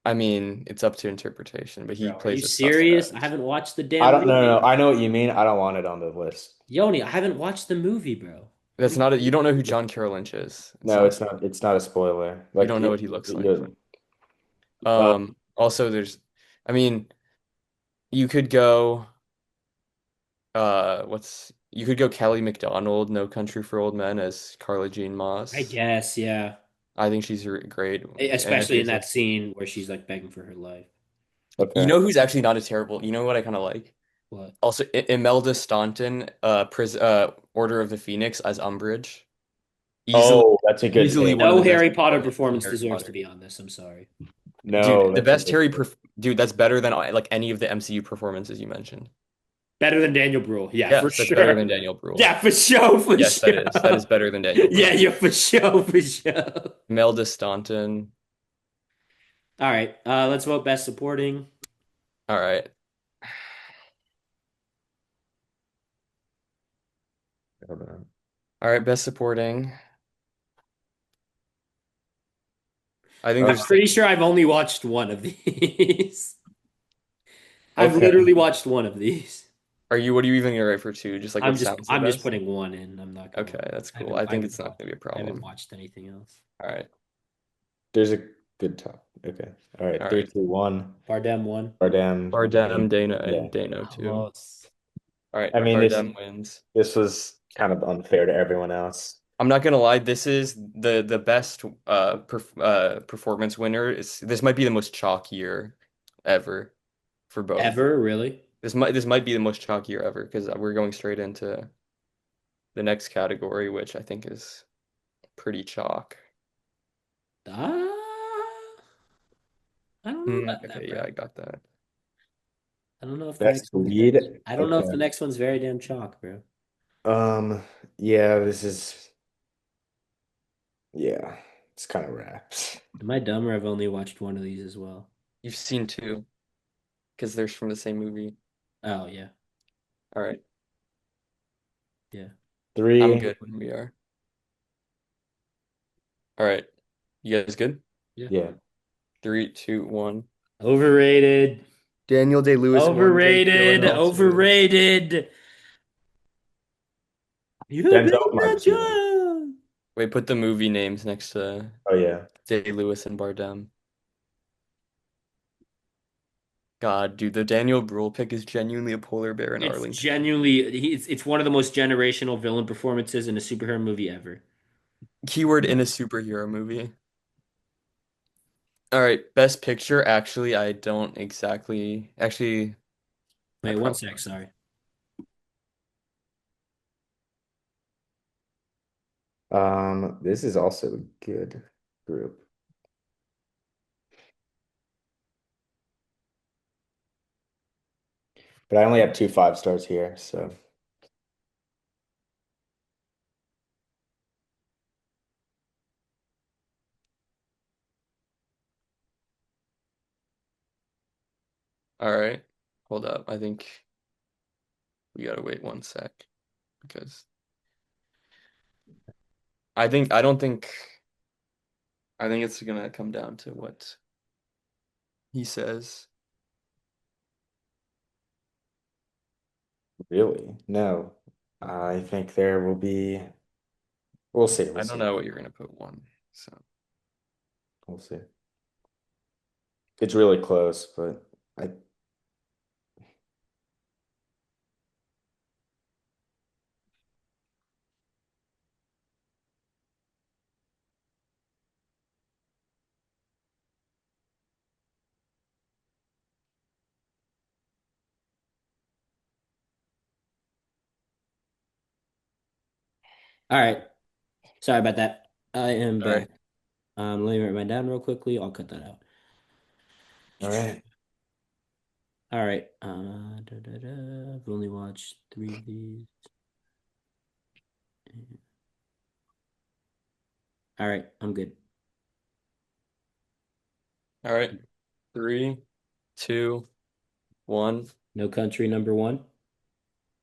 I mean, it's up to interpretation, but he Bro, are you plays a serious? I suspect. haven't watched the I damn don't no, no, movie. no. I know what you mean. I don't want it on the list. Yoni, I haven't watched the movie, bro. What are That's not a, you don't know who John Carroll Lynch is. It's No, not it's not a spoiler. you Like don't know what he looks like. you uh, Also there's I mean, you could go you could go Kelly McDonald, No Country for Old Men as Carla Jean I Moss. guess, yeah. I think she's great. And if Especially in there's that a scene where she's like begging for her life. you okay. know who's actually not a terrible, you know what I kind of like? What? Also Imelda Staunton, Order of the Phoenix as Umbridge. Easily Oh, that's a good easily pick. one of No the best Harry Potter performances in performance Harry deserves to Potter. be on this. I'm sorry. No, Dude, the that's a best good pick. Dude, that's better than like any of the MCU performances you mentioned. Better than Daniel Bruhl. Yeah, for Yes, that's better sure. than Daniel Bruhl. Yeah, for sure, for Yes, that sure. is. That is better than Daniel Yeah, Bruhl. yeah, for sure, for sure. Melda Staunton. All right, let's vote best supporting. All right. Hold on. All right, best supporting. I think Uh, there's Pretty like, sure I've only watched one of these. I've okay. literally watched one of these. what are you even gonna write for two? Just like what sounds the I'm just best? putting one in. I'm not gonna. Okay, that's cool. I think it's not gonna be a I haven't problem. watched anything else. All right. There's a good top. Okay. All right. All Three, right. two, one. Bardem one. Bardem. Bardem, Dana, Yeah. and Dano too. Close. All right, I mean, Bardem wins. this was kind of unfair to everyone else. I'm not gonna lie, this is the best performance winner. This might be the most chalk year ever for both. Ever, really? This might be the most chalk year ever because we're going straight into the next category, which I think is pretty chalk. Ah, I don't know about that, Okay, bro. yeah, I got that. I don't know if the Best next one's very. lead. I don't know if the Okay. next one's very damn chalk, bro. Um, yeah, this is yeah, it's kind of wraps. Am I dumb or I've only watched one of these as well? You've seen two because they're from the same movie. Oh yeah, All right, yeah, I'm Three, good when we are. All right, you guys good? yeah. yeah. Three, two, one. Overrated. Daniel Day-Lewis one, Jake Overrated. Gyllenhaal two. Overrated. You Denzel been was my the two. child. Wait, put the movie names next to Oh yeah. Day-Lewis and Bardem. God, dude, the Daniel Bruhl pick is genuinely a polar bear in It's Arlington. genuinely it's one of the most generational villain performances in a superhero movie ever. Keyword in a superhero movie. All right, best picture. Actually, I don't exactly. Actually, I Wait, one probably sec, sorry. This is also a good group, but I only have two five stars here, so All right, hold up. I think we gotta wait one sec because I don't think I think it's gonna come down to what he says. really, no. I think there will be. We'll see. We'll I don't see. know what you're gonna put one. So, We'll see. It's really close, but I. All right. Sorry about that. I am all right, back. Let me write mine down real quickly. I'll cut that out. All right. All right. I've only watched three of these. All right, I'm good. all right. Three, two, one. No Country number one.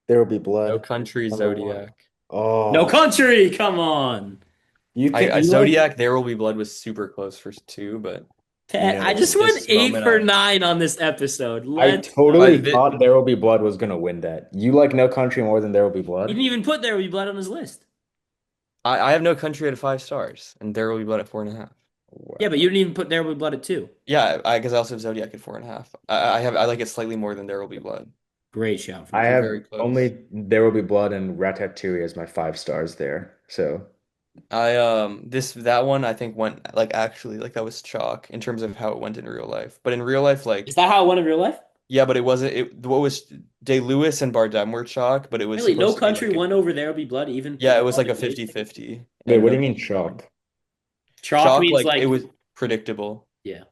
There will be No blood. Country, Number one. Zodiac. No Oh, Country. Come on, you think I you like? Zodiac. There Will Be Blood was super close for two, but Pat. I No. just at went this eight moment, for nine on this episode. I Let's totally go. I thought There Will Be Blood was gonna win that. You like No Country more than There Will Be He Blood? didn't even put There Will Be Blood on his list. I have No Country at 5 stars, and There Will Be Blood at 4.5. Yeah, but you Wow. didn't even put There Will Be Blood at two. Yeah, I guess I also have Zodiac at 4.5. I like it slightly more than There Will Be Blood. Great shout from I They're Joe. very have close. only There Will Be Blood and Ratatouille as my five stars there. So This that one I think went like actually like that was chalk in terms of how it went in real life. But in real life, Is like that how it went in real life? yeah, but it wasn't it what was Day-Lewis and Bardem were chalk, but it was Really, No supposed to be Country like a won over There Will Be Blood, even yeah, with it was all like the a great. 50-50 wait, and what no do you mean country won. chalk? Chalk Chalk means like it like, was predictable. yeah.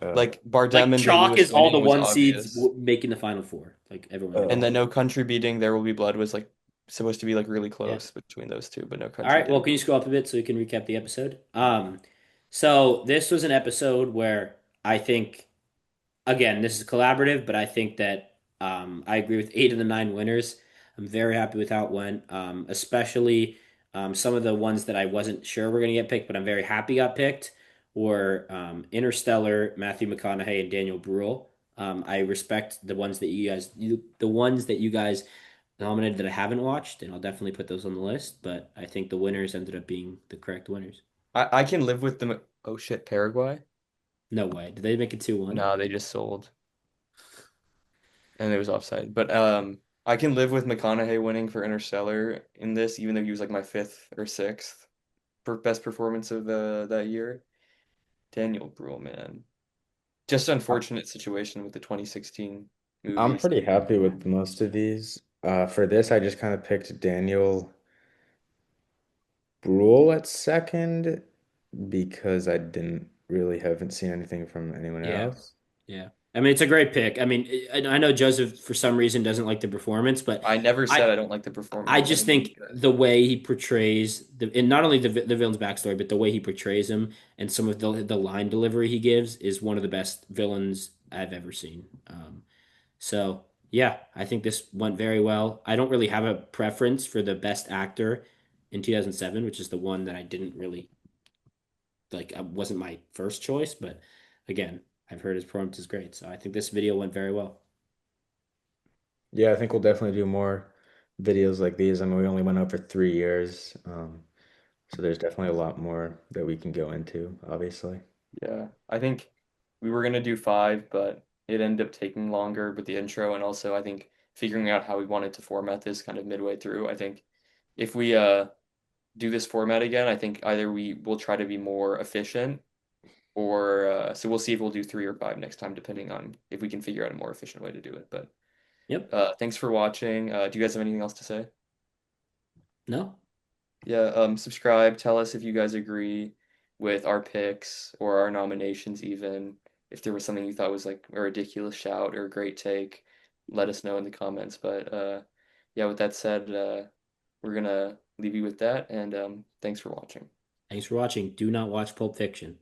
Uh, Like Bardem Like and Day chalk is Lewis all the winning was one seeds obvious. making the final four. Like everyone And agrees. uh, then No Country beating There Will Be Blood was like supposed to be like really Yeah. close between those two, but No All Country right. Well, didn't. can you scroll up a bit so we can recap the episode? So this was an episode where I think, again, this is collaborative, but I think that I agree with 8 of the 9 winners. I'm very happy with how it went, especially some of the ones that I wasn't sure were going to get picked, but I'm very happy got picked were Interstellar, Matthew McConaughey, and Daniel Bruhl. I respect the ones that you guys nominated that I haven't watched, and I'll definitely put those on the list. But I think the winners ended up being the correct winners. I can live with them. Oh shit, Paraguay? No way. Did they make it 2-1? No, they just sold and it was offside. But I can live with McConaughey winning for Interstellar in this, even though he was like my fifth or sixth for best performance of the that year. Daniel Bruhl, man. Just unfortunate situation with the 2016 I'm movies. pretty happy with most of these. For this, I just kind of picked Daniel Bruhl at second because I didn't really haven't seen anything from anyone Yeah. else. Yeah. I mean, it's a great pick. I mean, I know Joseph for some reason doesn't like the performance, but I never I said I don't like the I performance. I just think it was think good. the way he portrays and not only the villain's backstory, but the way he portrays him and some of the line delivery he gives is one of the best villains I've ever seen. So yeah, I think this went very well. I don't really have a preference for the best actor in 2007, which is the one that I didn't really like. Wasn't my first choice, but again, I've heard his performance is great, so I think this video went very well. Yeah, I think we'll definitely do more videos like these. I mean, we only went out for 3 years, so there's definitely a lot more that we can go into, obviously. Yeah, I think we were gonna do five, but it ended up taking longer with the intro, and also I think figuring out how we wanted to format this kind of midway through. I think if we do this format again, I think either we will try to be more efficient, or so we'll see if we'll do three or five next time, depending on if we can figure out a more efficient way to do it. But Yep. thanks for watching. Do you guys have anything else to say? No. Yeah, subscribe. Tell us if you guys agree with our picks or our nominations, even if there was something you thought was like a ridiculous shout or a great take, let us know in the comments. But yeah, with that said, we're gonna leave you with that, and thanks for watching. Thanks for watching. Do not watch Pulp Fiction.